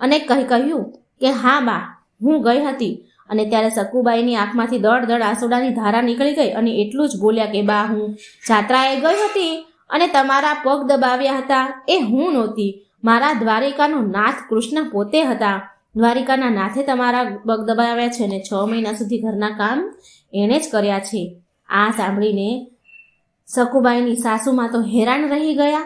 અને કહ્યું કે હા બા, હું ગઈ હતી. અને ત્યારે સકુબાઈની આંખમાંથી દડ આંસુડાની ધારા નીકળી ગઈ અને એટલું જ બોલ્યા કે બા, હું જાત્રાએ ગઈ હતી અને તમારા પગ દબાવ્યા હતા એ હું નહોતી, મારા દ્વારિકાનો નાથ કૃષ્ણ પોતે હતા. દ્વારિકાના નાથે તમારા પગ દબાવ્યા છે ને 6 મહિના સુધી ઘરના કામ એણે જ કર્યા છે. આ સાંભળીને સકુબાઈની સાસુમાં તો હેરાન રહી ગયા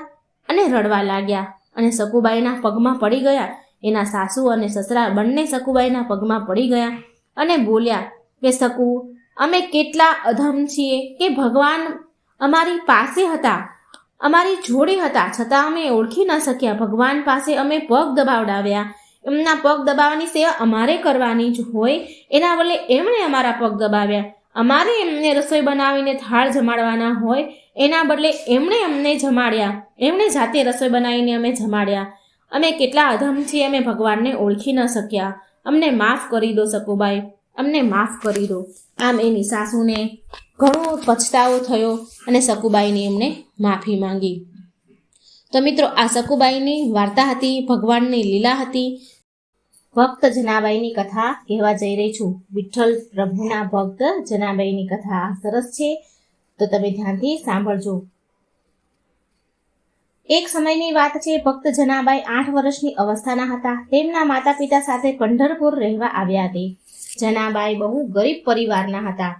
અને રડવા લાગ્યા અને સકુબાઈના પગમાં પડી ગયા. એના સાસુ અને સસરા બંને સકુબાઈના પગમાં પડી ગયા અને બોલ્યા કે સકુ, અમે કેટલા અધમ છીએ કે ભગવાન અમારી પાસે હતા, અમારી જોડે હતા, છતાં અમે ઓળખી ન શક્યા. ભગવાન પાસે અમે પગ દબાવડાવ્યા, એમના પગ દબાવવાની સેવા અમારે કરવાની જ હોય, એના બદલે એમણે અમારા પગ દબાવ્યા. અમારે એમને રસોઈ બનાવીને થાળ જમાડવાના હોય, એના બદલે એમણે અમને જમાડ્યા, એમણે જાતે રસોઈ બનાવીને અમે જમાડ્યા. અમે કેટલા અધમ છીએ, અમે ભગવાનને ઓળખી ન શક્યા. અમને માફ કરી દો સકુબાઈ, અમને માફ કરી દો. આમ એની સાસુને ઘણો પછતાવો થયો અને સકુબાઈને એમને માફી માંગી. તો મિત્રો, આ સકુબાઈની વાર્તા હતી, ભગવાનની લીલા હતી. ભક્ત જનાબાઈની કથા કહેવા જઈ રહી છું. વિઠ્ઠલ પ્રભુના ભક્ત જનાબાઈની કથા સરસ છે, તો તમે ધ્યાનથી સાંભળજો. એક સમયની વાત છે. ભક્ત જનાબાઈ 8 વર્ષની અવસ્થાના હતા. તેમના માતા પિતા સાથે પંઢરપુર રહેવા આવ્યા હતા. જનાબાઈ બહુ ગરીબ પરિવારના હતા.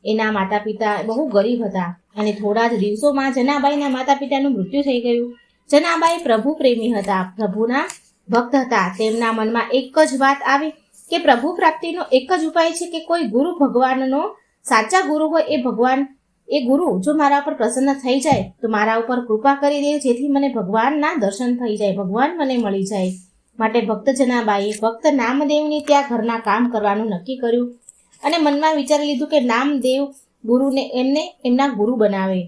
એના માતા પિતા બહુ ગરીબ હતા અને થોડા જ દિવસોમાં જનાબાઈના માતા પિતાનું મૃત્યુ થઈ ગયું. જનાબાઈ પ્રભુ પ્રેમી હતા, પ્રભુના ભક્ત હતા. તેમના મનમાં એક જ વાત આવી કે પ્રભુ પ્રાપ્તિનો એક જ ઉપાય છે કે કોઈ ગુરુ ભગવાનનો સાચા ગુરુ હોય, એ ભગવાન, એ ગુરુ જો મારા ઉપર પ્રસન્ન થઈ જાય તો મારા ઉપર કૃપા કરી દે, જેથી મને ભગવાનના દર્શન થઈ જાય, ભગવાન મને મળી જાય. માટે ભક્ત જનાબાઈએ ભક્ત નામદેવની ત્યાં ઘરના કામ કરવાનું નક્કી કર્યું અને મનમાં વિચારી લીધું કે નામદેવ ગુરુને એમને એમના ગુરુ બનાવે.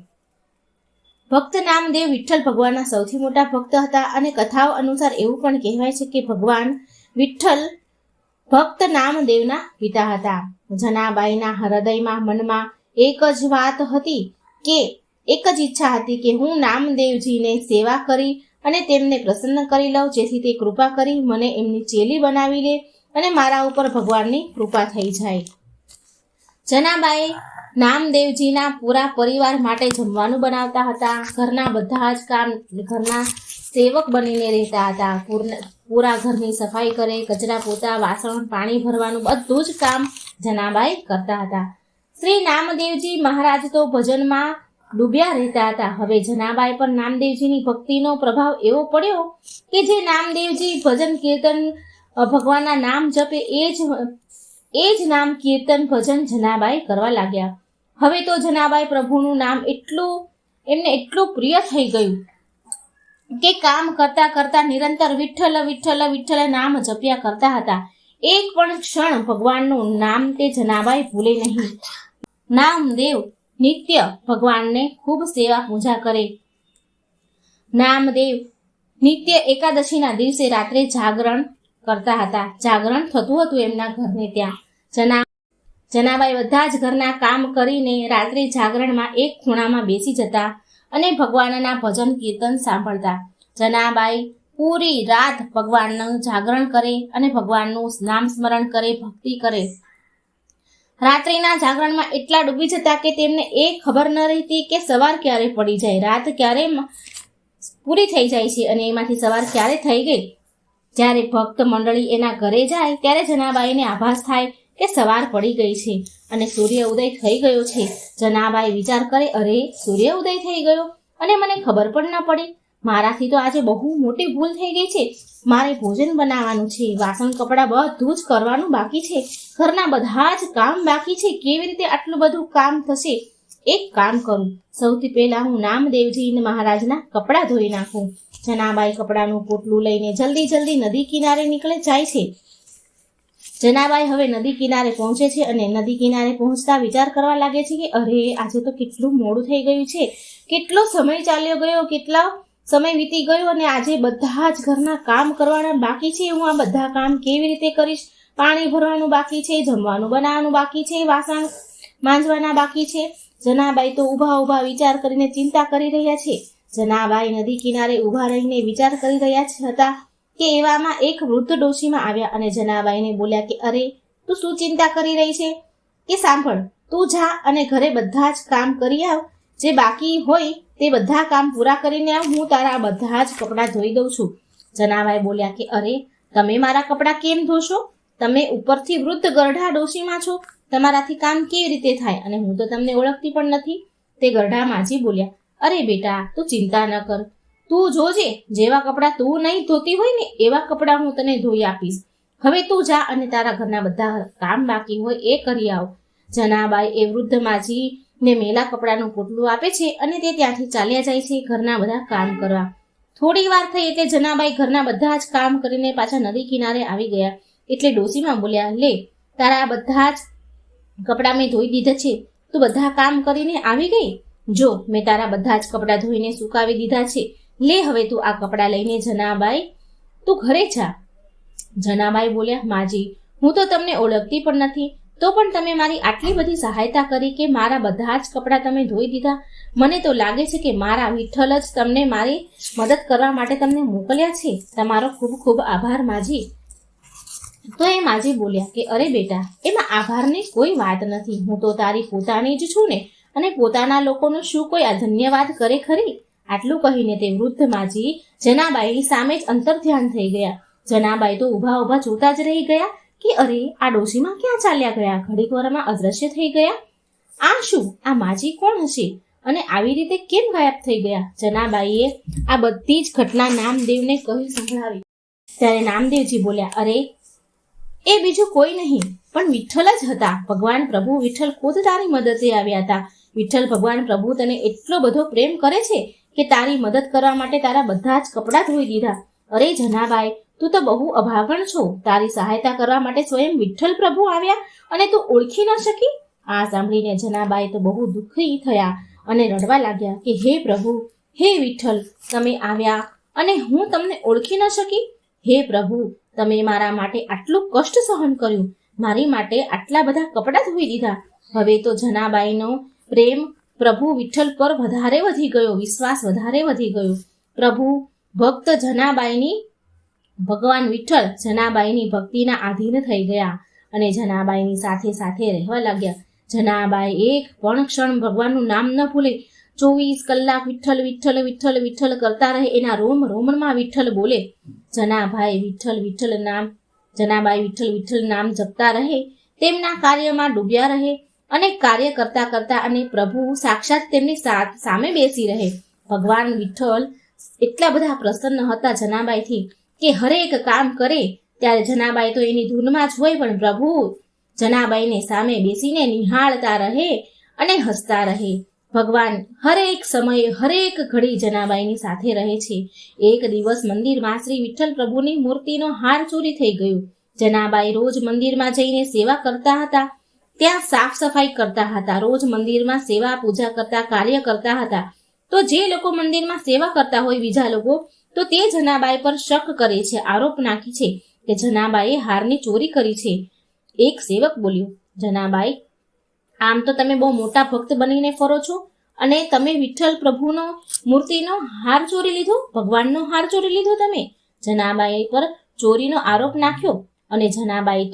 ભક્ત નામદેવ વિઠ્ઠલ ભગવાનના સૌથી મોટા ભક્ત હતા અને કથાઓ અનુસાર એવું પણ કહેવાય છે કે ભગવાન વિઠ્ઠલ ભક્ત નામદેવના પિતા હતા. જનાબાઈના હૃદયમાં, મનમાં એક જ વાત હતી કે એક જ ઈચ્છા હતી કે હું નામદેવજીને સેવા કરી અને તેમને પ્રસન્ન કરી લઉં, જેથી તે કૃપા કરી મને એમની ચેલી બનાવી લે અને મારા ઉપર ભગવાનની કૃપા થઈ જાય. જનાબાઈ નામદેવજીના પૂરા પરિવાર માટે જમવાનું બનાવતા હતા. ઘરના બધા જ કામ ઘરના સેવક બનીને રહેતા હતા. પૂરા ઘરની સફાઈ કરે, કચરા પોતા, વાસણ, પાણી ભરવાનું બધું જ કામ જનાબાઈ કરતા હતા. શ્રી નામદેવજી મહારાજ તો ભજનમાં ડૂબ્યા રહેતા હતા. હવે જનાબાઈ પર નામદેવજીની ભક્તિનો પ્રભાવ એવો પડ્યો કે જે નામદેવજી ભજન કીર્તન ભગવાનના નામ જપે એ જ નામ કીર્તન ભજન જનાબાઈ કરવા લાગ્યા. હવે તો જનાબાઈ પ્રભુનું નામ એમને એટલું પ્રિય થઈ ગયું કે કામ કરતા કરતા નિરંતર વિઠ્ઠલ વિઠ્ઠલ વિઠ્ઠલ નામ જપ્યા કરતા હતા. એક પણ ક્ષણ ભગવાનનું નામ તે જનાબાઈ ભૂલે નહીં. નામદેવ નિત્ય ભગવાનને ખૂબ સેવા પૂજા કરે. નામદેવ નિત્ય એકાદશીના દિવસે રાત્રે જાગરણ કરતા હતા. જાગરણ થતું હતું એમના ઘરને ત્યાં. જનાબાઈ બધા જ ઘરના કામ કરીને રાત્રે જાગરણમાં એક ખૂણામાં બેસી જતા અને ભગવાનના ભજન કીર્તન સાંભળતા. જનાબાઈ પૂરી રાત ભગવાનનું જાગરણ કરે અને ભગવાનનું નામ સ્મરણ કરે, ભક્તિ કરે. રાત્રિના જાગરણમાં એટલા ડૂબી જતા કે તેમને એ ખબર ન રહેતી કે સવાર ક્યારે પડી જાય, રાત ક્યારે પૂરી થઈ જાય છે અને એમાંથી સવાર ક્યારે થઈ ગઈ. જ્યારે ભક્ત મંડળી એના ઘરે જાય ત્યારે જનાબાઈને આભાસ થાય કે સવાર પડી ગઈ છે અને સૂર્ય ઉદય થઈ ગયો છે. જનાબાઈ વિચાર કરે, અરે સૂર્ય ઉદય થઈ ગયો અને મને ખબર પણ ન પડી. મારાથી તો આજે બહુ મોટી ભૂલ થઈ ગઈ છે. મારે ભોજન બનાવવાનું છે, વાસણ કપડાં બધું જ કરવાનું બાકી છે, ઘરના બધા જ કામ બાકી છે. કેવી રીતે આટલું બધું કામ થશે? એક કામ કરું, સૌથી પહેલા હું નામદેવજી મહારાજના કપડાં ધોઈ નાખું. જનાબાઈ કપડાનું પોટલું લઈને જલ્દી નદી કિનારે નીકળે જાય છે. જનાબાઈ હવે નદી કિનારે પહોંચે છે અને નદી કિનારે પહોંચતા વિચાર કરવા લાગે છે કે અરે, આજે તો કેટલું મોડું થઈ ગયું છે, કેટલો સમય ચાલ્યો ગયો, કેટલો સમય વીતી ગયો અને આજે બધા જ ઘરના કામ કરવાના બાકી છે. હું આ બધા કામ કેવી રીતે કરીશ? પાણી ભરવાનું બાકી છે, જમવાનું બનાવવાનું બાકી છે, વાસણ માંજવાના બાકી છે. જનાબાઈ તો ઊભા વિચાર કરીને ચિંતા કરી રહ્યા છે. જનાબાઈ નદી કિનારે ઊભા રહીને વિચાર કરી રહ્યા હતા કે એવામાં એક વૃદ્ધ ડોશીમાં આવ્યા અને જનાબાઈને બોલ્યા કે અરે, તું શું ચિંતા કરી રહી છે? કે સાંભળ, તું જા અને ઘરે બધા જ કામ કરી આવ, જે બાકી હોય તે બધા કામ પૂરા કરીને આવ, હું તારા બધા જ કપડાં ધોઈ દઉં છું. જનાબાઈ બોલ્યા કે અરે, તમે મારા કપડાં કેમ ધોશો? તમે ઉપરથી વૃદ્ધ ગરઢા ડોશીમાં છો, તમારાથી કામ કેવી રીતે થાય? અને હું તો તમને ઓળખતી પણ નથી. તે ગરઢા માજી બોલ્યા, અરે બેટા, તું ચિંતા ન કર, તું જોજે, જેવા કપડાં તું નહીં ધોતી હોય ને એવા કપડાં હું તને ધોઈ આપીશ. હવે તું જા અને તારા ઘરના બધા કામ બાકી હોય એ કરી આવ. જનાબાઈ એ વૃદ્ધ માજીને મેલા કપડાનું પોટલું આપે છે અને તે ત્યાંથી ચાલ્યા જાય છે ઘરના બધા કામ કરવા. થોડી વાર થઈ એટલે જનાબાઈ ઘરના બધા જ કામ કરીને પાછા નદી કિનારે આવી ગયા. એટલે ડોશીમાં બોલ્યા, લે, તારા બધા જ કપડાં મેં ધોઈ દીધા છે, તું બધા કામ કરીને આવી ગઈ? જો, મેં તારા બધા જ કપડાં ધોઈને સુકાવી દીધા છે. લે, હવે તું આ કપડાં લઈને જનાબાઈ તું ઘરે જા. જનાબાઈ બોલ્યા, માજી, હું તો તમને ઓળખતી પણ નથી, તો પણ તમે મારી આટલી બધી સહાયતા કરી કે મારા બધા જ કપડાં તમે ધોઈ દીધા. મને તો લાગે છે કે મારા વિઠ્ઠલ જ તમને મારી મદદ કરવા માટે તમને મોકલ્યા છે. તમારો ખૂબ ખૂબ આભાર માજી. તો એ માજી બોલ્યા કે અરે બેટા, એમાં આભારની કોઈ વાત નથી, હું તો તારી પોતાની જ છું ને, અને પોતાના લોકોનો શું કોઈ આ ધન્યવાદ કરે ખરી? આટલું કહીને તે વૃદ્ધ માજી જનાબાઈની સામે જ અંતર્ધ્યાન થઈ ગયા. જનાબાઈ તો ઊભા જોતા જ રહી ગયા કે અરે, આ ડોશીમાં ક્યાં ચાલ્યા ગયા? ઘડીક વારમાં અદ્રશ્ય થઈ ગયા. આ શું? આ માજી કોણ હશે અને આવી રીતે કેમ ગાયબ થઈ ગયા? જનાબાઈએ આ બધી જ ઘટના નામદેવને કહી સંભળાવી. ત્યારે નામદેવજી બોલ્યા, અરે, એ બીજું કોઈ નહીં પણ વિઠ્ઠલ જ હતા. ભગવાન પ્રભુ વિઠ્ઠલ ખુદ તારી મદદે આવ્યા હતા. વિઠ્ઠલ ભગવાન પ્રભુ તને એટલો બધો પ્રેમ કરે છે કે તારી મદદ કરવા માટે તારા બધા જ કપડાં ધોઈ દીધા. અરે જનાબાઈ, તું તો બહુ અભાગણ છો. તારી સહાયતા કરવા માટે સ્વયં વિઠ્ઠલ પ્રભુ આવ્યા અને તું ઓળખી ન શકી? આ સાંભળીને જનાબાઈ તો બહુ દુઃખી થયા અને રડવા લાગ્યા કે હે પ્રભુ, હે વિઠ્ઠલ, તમે આવ્યા અને હું તમને ઓળખી ન શકી. હે પ્રભુ, તમે મારા માટે આટલું કષ્ટ સહન કર્યું, મારી માટે આટલા બધા કપડાં ધોઈ દીધા. હવે તો જનાબાઈનો પ્રેમ પ્રભુ વિઠ્ઠલ પર વધારે વધી ગયો, વિશ્વાસ વધારે વધી ગયો. પ્રભુ ભક્ત જનાબાઈની ભગવાન વિઠ્ઠલ જનાબાઈની ભક્તિના આધીન થઈ ગયા અને જનાબાઈની સાથે સાથે રહેવા લાગ્યા. જનાબાઈ એક પણ ક્ષણ ભગવાનનું નામ ન ભૂલે. 24 કલાક વિઠ્ઠલ વિઠ્ઠલ વિઠ્ઠલ વિઠ્ઠલ કરતા રહે. એના રોમ રોમમાં વિઠ્ઠલ બોલે. જનાબાઈ વિઠ્ઠલ વિઠ્ઠલ નામ જપતા રહે, તેમના કાર્યમાં ડૂબ્યા રહે અને કાર્ય કરતા કરતા અને પ્રભુ સાક્ષાત તેમની સામે બેસી રહે. ભગવાન વિઠ્ઠલ એટલા બધા પ્રસન્ન હતા જનાબાઈથી કે હરેક કામ કરે ત્યારે જનાબાઈ તો એની ધૂનમાં જ હોય, પણ પ્રભુ જનાબાઈને સામે બેસીને નિહાળતા રહે અને હસતા રહે. ભગવાન હરેક સમયે હરેક ઘડી જનાબાઈની સાથે રહે છે. એક દિવસ મંદિરમાં શ્રી વિઠ્ઠલ પ્રભુની મૂર્તિનો હાર ચોરી થઈ ગયો. જનાબાઈ રોજ મંદિરમાં જઈને સેવા કરતા હતા, ત્યાં સાફ સફાઈ કરતા હતા, રોજ મંદિરમાં સેવા પૂજા કરતા કાર્ય કરતા હતા. તો જે લોકો મંદિરમાં સેવા કરતા હોય બીજા લોકો, તો તે જનાબાઈ પર શક કરે છે, આરોપ નાખે છે કે જનાબાઈએ હારની ચોરી કરી છે. એક સેવક બોલ્યો, જનાબાઈ, આમ તો તમે બહુ મોટા ભક્ત બનીને ફરો છો અને તમે વિઠ્ઠલ પ્રભુનો મૂર્તિનો હાર ચોરી લીધો, ભગવાનનો હાર ચોરી લીધો તમે. જનાબાઈ પર ચોરીનો આરોપ નાખ્યો અને જનાબાઈને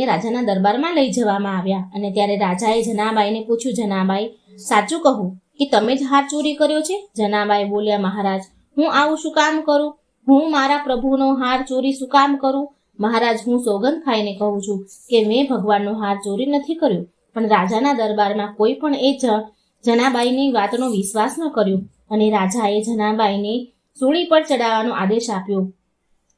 રાજાના દરબારમાં લઈ જવામાં આવ્યા. અને ત્યારે રાજાએ જનાબાઈને પૂછ્યું, જનાબાઈ, સાચું કહો કે તમે જ હાર ચોરી કર્યો છે? જનાબાઈ બોલ્યા, મહારાજ, હું આવું શું કામ કરું? હું મારા પ્રભુનો હાર ચોરી શું કામ કરું? મહારાજ, હું સોગંદ ખાઈને કહું છું કે મેં ભગવાનનો હાર ચોરી નથી કર્યો, પણ રાજાના દરબારમાં કોઈ પણ એ જનાબાઈની વાતનો વિશ્વાસ ન કર્યો અને રાજાએ જનાબાઈને સૂળી પર ચડાવવાનો આદેશ આપ્યો.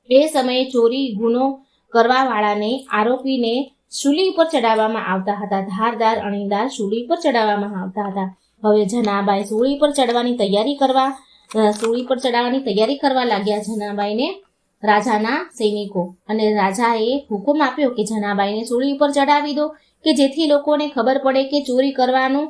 એ સમયે ચોરી ગુનો કરવાવાળાને આરોપીને શૂલી ઉપર ચડાવવામાં આવતા હતા. ધારદાર અણીદાર શૂલી પર ચડાવવામાં આવતા હતા. હવે જનાબાઈ સૂળી પર ચડાવવાની તૈયારી કરવા લાગ્યા. જનાબાઈને રાજાના સૈનિકો અને રાજાએ હુકમ આપ્યો કે જનાબાઈને સૂળી ઉપર ચડાવી દો, કે જેથી લોકોને ખબર પડે કે ચોરી કરવાનું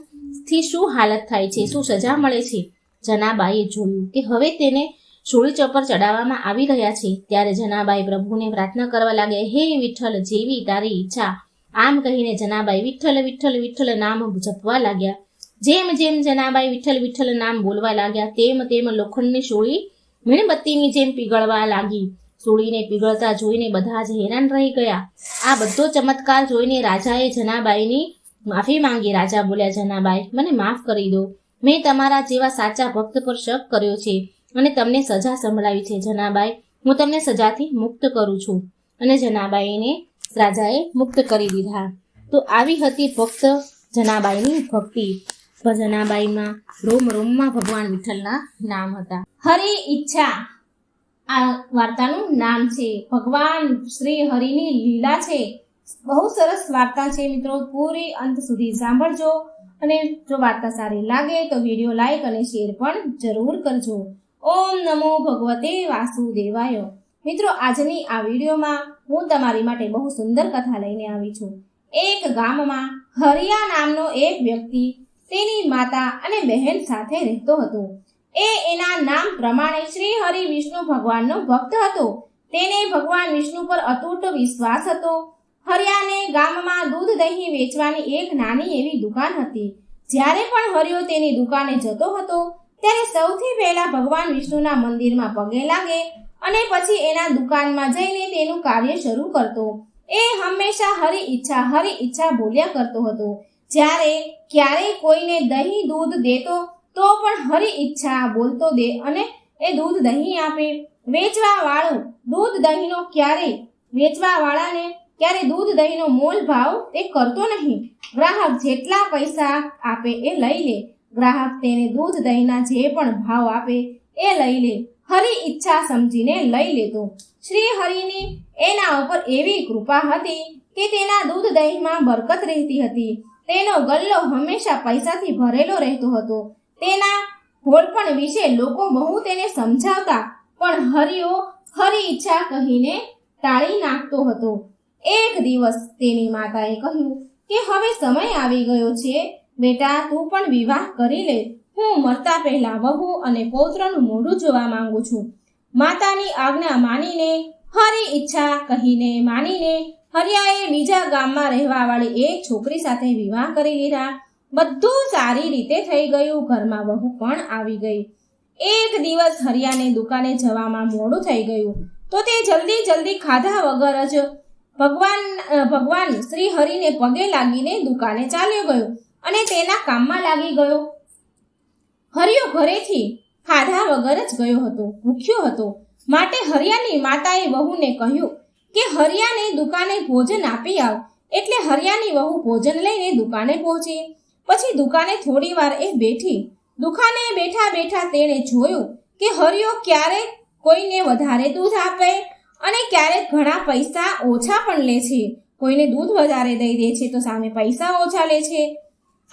થી શું હાલત થાય છે, શું સજા મળે છે. જનાબાઈએ જોયું કે હવે તેને સૂળી પર ચડાવવામાં આવી રહ્યા છે. ત્યારે જનાબાઈ પ્રભુને પ્રાર્થના કરવા લાગ્યા, હે વિઠ્ઠલ, જેવી તારી ઈચ્છા. આમ કહીને જનાબાઈ વિઠ્ઠલ વિઠ્ઠલ વિઠ્ઠલ નામ જપવા લાગ્યા. જેમ જેમ જનાબાઈ વિઠ્ઠલ વિઠ્ઠલ નામ બોલવા લાગ્યા તેમ તેમ લોખંડની સૂળી મીણબત્તીની જેમ પીગળવા લાગી. સૂળીને પીગળતા જોઈને બધા જ હેરાન રહી ગયા. આ બધો ચમત્કાર જોઈને રાજાએ જનાબાઈની માફી માંગી. રાજા બોલ્યા, જનાબાઈ, મને માફ કરી દો. મેં તમારા જેવા સાચા ભક્ત પર શક કર્યો છે અને તમને સજા સંભળાવી છે. જનાબાઈ, હું તમને સજાથી મુક્ત કરું છું. અને જનાબાઈને રાજાએ મુક્ત કરી દીધા. તો આવી હતી ભક્ત જનાબાઈની ભક્તિ. જનાબાઈમાં રોમ રોમમાં ભગવાન વિઠ્ઠલના નામ હતા. હરિ ઈચ્છા આ વાર્તાનું નામ છે. ભગવાન શ્રી હરિની લીલા છે. બહુ સરસ વાર્તા છે મિત્રો, પૂરી અંત સુધી સાંભળજો. અને જો વાર્તા સારી લાગે તો વિડીયો લાઈક અને શેર પણ જરૂર કરજો. ઓમ નમો ભગવતે વાસુદેવાય. મિત્રો, આજની આ વિડીયોમાં હું તમારી માટે બહુ સુંદર કથા લઈને આવી છું. એક ગામમાં હરિયા નામનો એક વ્યક્તિ તેની માતા અને બહેન સાથે રહેતો હતો. એના નામ પ્રમાણે શ્રી હરિ વિષ્ણુ ભગવાનનો ભક્ત હતો. તેને ભગવાન વિષ્ણુ પર અતૂટ વિશ્વાસ હતો. હરિયાને ગામમાં દૂધ દહીં વેચવાની એક નાની એવી દુકાન હતી. જ્યારે પણ હરિયો તેની દુકાને જતો હતો ત્યારે સૌથી પહેલા ભગવાન વિષ્ણુના મંદિરમાં પગે લાગે અને પછી એના દુકાનમાં જઈને તેનું કાર્ય શરૂ કરતો. એ હંમેશા હરિ ઈચ્છા બોલ્યા કરતો હતો. જ્યારે ક્યારેય કોઈને દહીં દૂધ દેતો તો પણ હરિ ઈચ્છા બોલતો દે અને એ દૂધ દહીં આપે. વેચવાવાળાને ક્યારે દૂધ દહીંનો મોલ ભાવ તે કરતો નહીં. ગ્રાહક જેટલા પૈસા આપે એ લઈ લે. ગ્રાહક તેને દૂધ દહીંના જે પણ ભાવ આપે એ લઈ લે. હરિ ઈચ્છા સમજીને લઈ લેતો. શ્રી હરિની એના ઉપર એવી કૃપા હતી કે તેના દૂધ દહીંમાં બરકત રહેતી હતી. તેનો ગલ્લો હંમેશા પૈસાથી ભરેલો રહેતો હતો. તેના ભોળપણ વિશે લોકો બહુ તેને સમજાવતા પણ હરિયો હરિ ઈચ્છા કહીને ટાળી નાખતો હતો. એક દિવસ તેની માતાએ કહ્યું કે હવે સમય આવી ગયો છે, બેટા તું પણ વિવાહ કરી લે. હું મરતા પહેલા વહુ અને પૌત્રનું મોઢું જોવા માંગુ છું. માતાની આજ્ઞા માનીને હરિયાએ બીજા ગામમાં રહેવાવાળી એક છોકરી સાથે વિવાહ કરી લીધા. બધું સારી રીતે થઈ ગયું. ઘરમાં વહુ પણ આવી ગઈ. એક દિવસ હરિયાને દુકાને જવામાં મોડું થઈ ગયું તો તે જલ્દી ખાધા વગર જ ભગવાન શ્રી હરિને પગે લાગીને દુકાને ચાલ્યો ગયો અને તેના કામમાં લાગી ગયો. હરિયો ઘરેથી ખાધા વગર જ ગયો હતો, ભૂખ્યો હતો. માટે હરિયાની માતાએ વહુને કહ્યું કે હરિયાને દુકાને ભોજન આપી આવ. એટલે હરિયાની વહુ ભોજન લઈને દુકાને પહોંચી. પછી દુકાને થોડી વાર એ બેઠી. દુકાને બેઠા તેણે જોયું કે હરિયો ક્યારેક કોઈને વધારે દૂધ આપે અને ક્યારેક ઘણા પૈસા ઓછા પણ લે છે. કોઈને દૂધ વધારે દઈ દે છે તો સામે પૈસા ઓછા લે છે.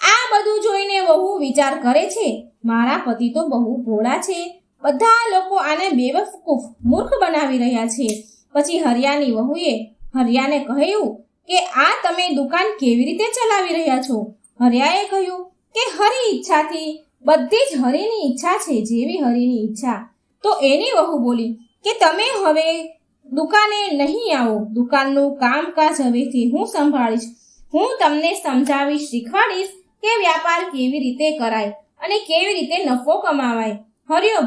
આ બધું જોઈને વહુ વિચાર કરે છે, મારા પતિ તો બહુ ભોળા છે. બધા લોકો આને બેવકૂફ મૂર્ખ બનાવી રહ્યા છે. પછી હરિયાની વહુએ હરિયાને કહ્યું કે આ તમે દુકાન કેવી રીતે ચલાવી રહ્યા છો? હરિયાએ કહ્યું કે હરિ ઈચ્છાથી બધી જ હરિની ઈચ્છા છે. જેવી હરિની ઈચ્છા. તો એની વહુ બોલી કે તમે હવે દુકાને નહીં આવો. દુકાનનું કામકાજ હવેથી હું સંભાળીશ. હું તમને સમજાવીશ, શીખવાડીશ કે વ્યાપાર કેવી રીતે કરાય અને કેવી રીતે નફો કમાવાય. હરિયો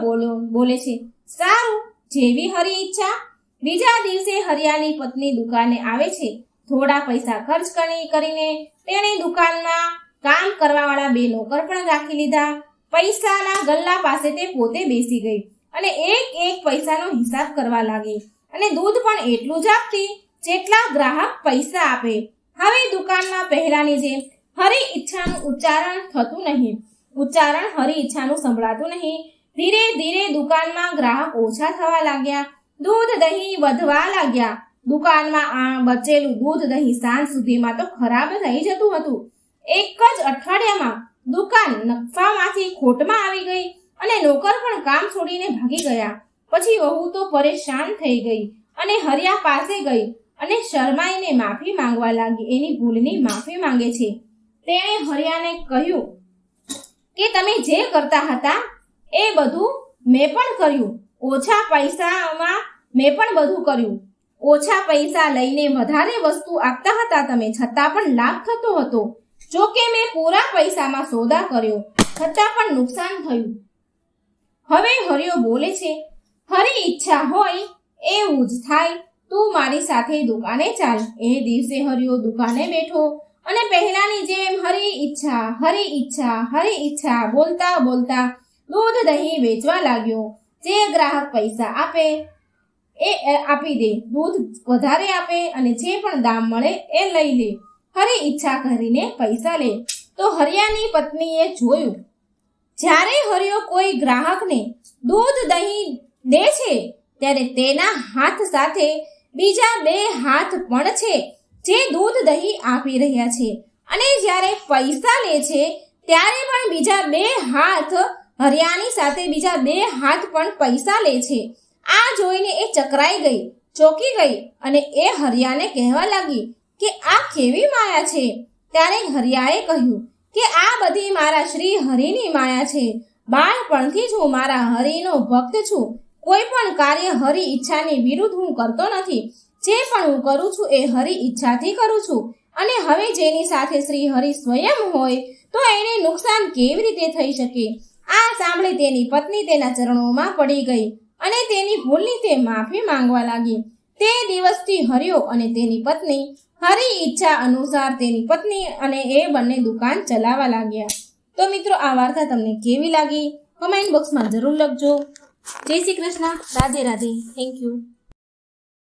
બોલે છે, સારું, જેવી હરિ ઈચ્છા. બીજા દિવસે હરિયાની પત્ની દુકાને આવે છે. થોડા પૈસા ખર્ચ કરીને તેણે દુકાનમાં કામ કરવાવાળા 2 નોકર પણ રાખી લીધા. પૈસાના ગલ્લા પાસે તે પોતે બેસી ગઈ અને એક પૈસાનો હિસાબ કરવા લાગી અને દૂધ પણ એટલું જ આપતી જેટલા ગ્રાહક પૈસા આપે. હવે દુકાનમાં પહેલાની જેમ હરિ ઈચ્છાનું ઉચ્ચારણ થતું નહીં. ઉચ્ચારણ હરી ઈચ્છાનું સંભળાતું નહીં. ધીરે ધીરે દુકાનમાં ગ્રાહક ઓછા થવા લાગ્યા. દૂધ દહીં વધવા લાગ્યા. દુકાનમાં બચેલું દૂધ દહીં સાંજ સુધીમાં તો ખરાબ થઈ જતું હતું. એક જ અઠવાડિયામાં દુકાન નફામાંથી ખોટમાં આવી ગઈ અને નોકર પણ કામ છોડીને ભાગી ગયા. પછી વહુ તો પરેશાન થઈ ગઈ અને હરિયા પાસે ગઈ અને શરમાઈને માફી માંગવા લાગી. એની ભૂલની માફી માંગે છે. તેણે હરિયાને કહ્યું કે તમે જે કરતા હતા એ બધું મેં પણ કર્યું. ઓછા પૈસામાં મેં પણ બધું કર્યું. ઓછા પૈસા લઈને વધારે વસ્તુ આપતા હતા તમે, છતાં પણ લાભ થતો હતો. જો કે મેં પૂરા પૈસામાં સોદા કર્યો, છતાં પણ નુકસાન થયું. હવે હરિયો બોલે છે, હરી ઈચ્છા હોય એવું જ થાય. તું મારી સાથે દુકાને ચાલ. એ દિવસે હરિયો દુકાને બેઠો અને પહેલાની જેમ હરી ઈચ્છા, હરી ઈચ્છા, હરી ઈચ્છા બોલતા બોલતા દૂધ દહીં વેચવા લાગ્યો. જે ગ્રાહક પૈસા આપે એ આપી દે, દૂધ વધારે આપે અને જે પણ દામ મળે એ લઈ લે. હરી ઈચ્છા કરીને પૈસા લે. તો હરિયાની પત્નીએ જોયું, જ્યારે હરિયો કોઈ ગ્રાહકને દૂધ દહીં દે છે ત્યારે તેના હાથ સાથે બીજા 2 હાથ પણ છે જે દૂધ દહીં આપી રહ્યા છે, અને જ્યારે પૈસા લે છે ત્યારે પણ બીજા 2 હાથ હરિયાની સાથે બીજા 2 હાથ પણ પૈસા લે છે. આ જોઈને એ ચકરાઈ ગઈ, ચોંકી ગઈ અને એ હરિયાને કહેવા લાગી કે આ કેવી માયા છે. ત્યારે હરિયાએ કહ્યું કે આ બધી મારા શ્રી હરિની માયા છે. બાળપણથી જ હું મારા હરિનો ભક્ત છું. કોઈ પણ કાર્ય હરિ ઈચ્છાની વિરુદ્ધ હું કરતો નથી. જે પણ હું કરું છું એ હરિ ઈચ્છાથી કરું છું. અને હવે જેની સાથે શ્રી હરિ સ્વયં હોય તો એને નુકસાન કેવી રીતે થઈ શકે? આ સાંભળી તેની પત્ની તેના ચરણોમાં પડી ગઈ અને તેની ભૂલની તે માફી માંગવા લાગી. તે દિવસથી હરિયો અને તેની પત્ની હરિ ઈચ્છા અનુસાર તેની પત્ની અને એ બંને દુકાન ચલાવવા લાગ્યા. તો મિત્રો, આ વાર્તા તમને કેવી લાગી કમેન્ટ બોક્સમાં જરૂર લખજો. જય શ્રી કૃષ્ણ. રાધે રાધે. Thank you.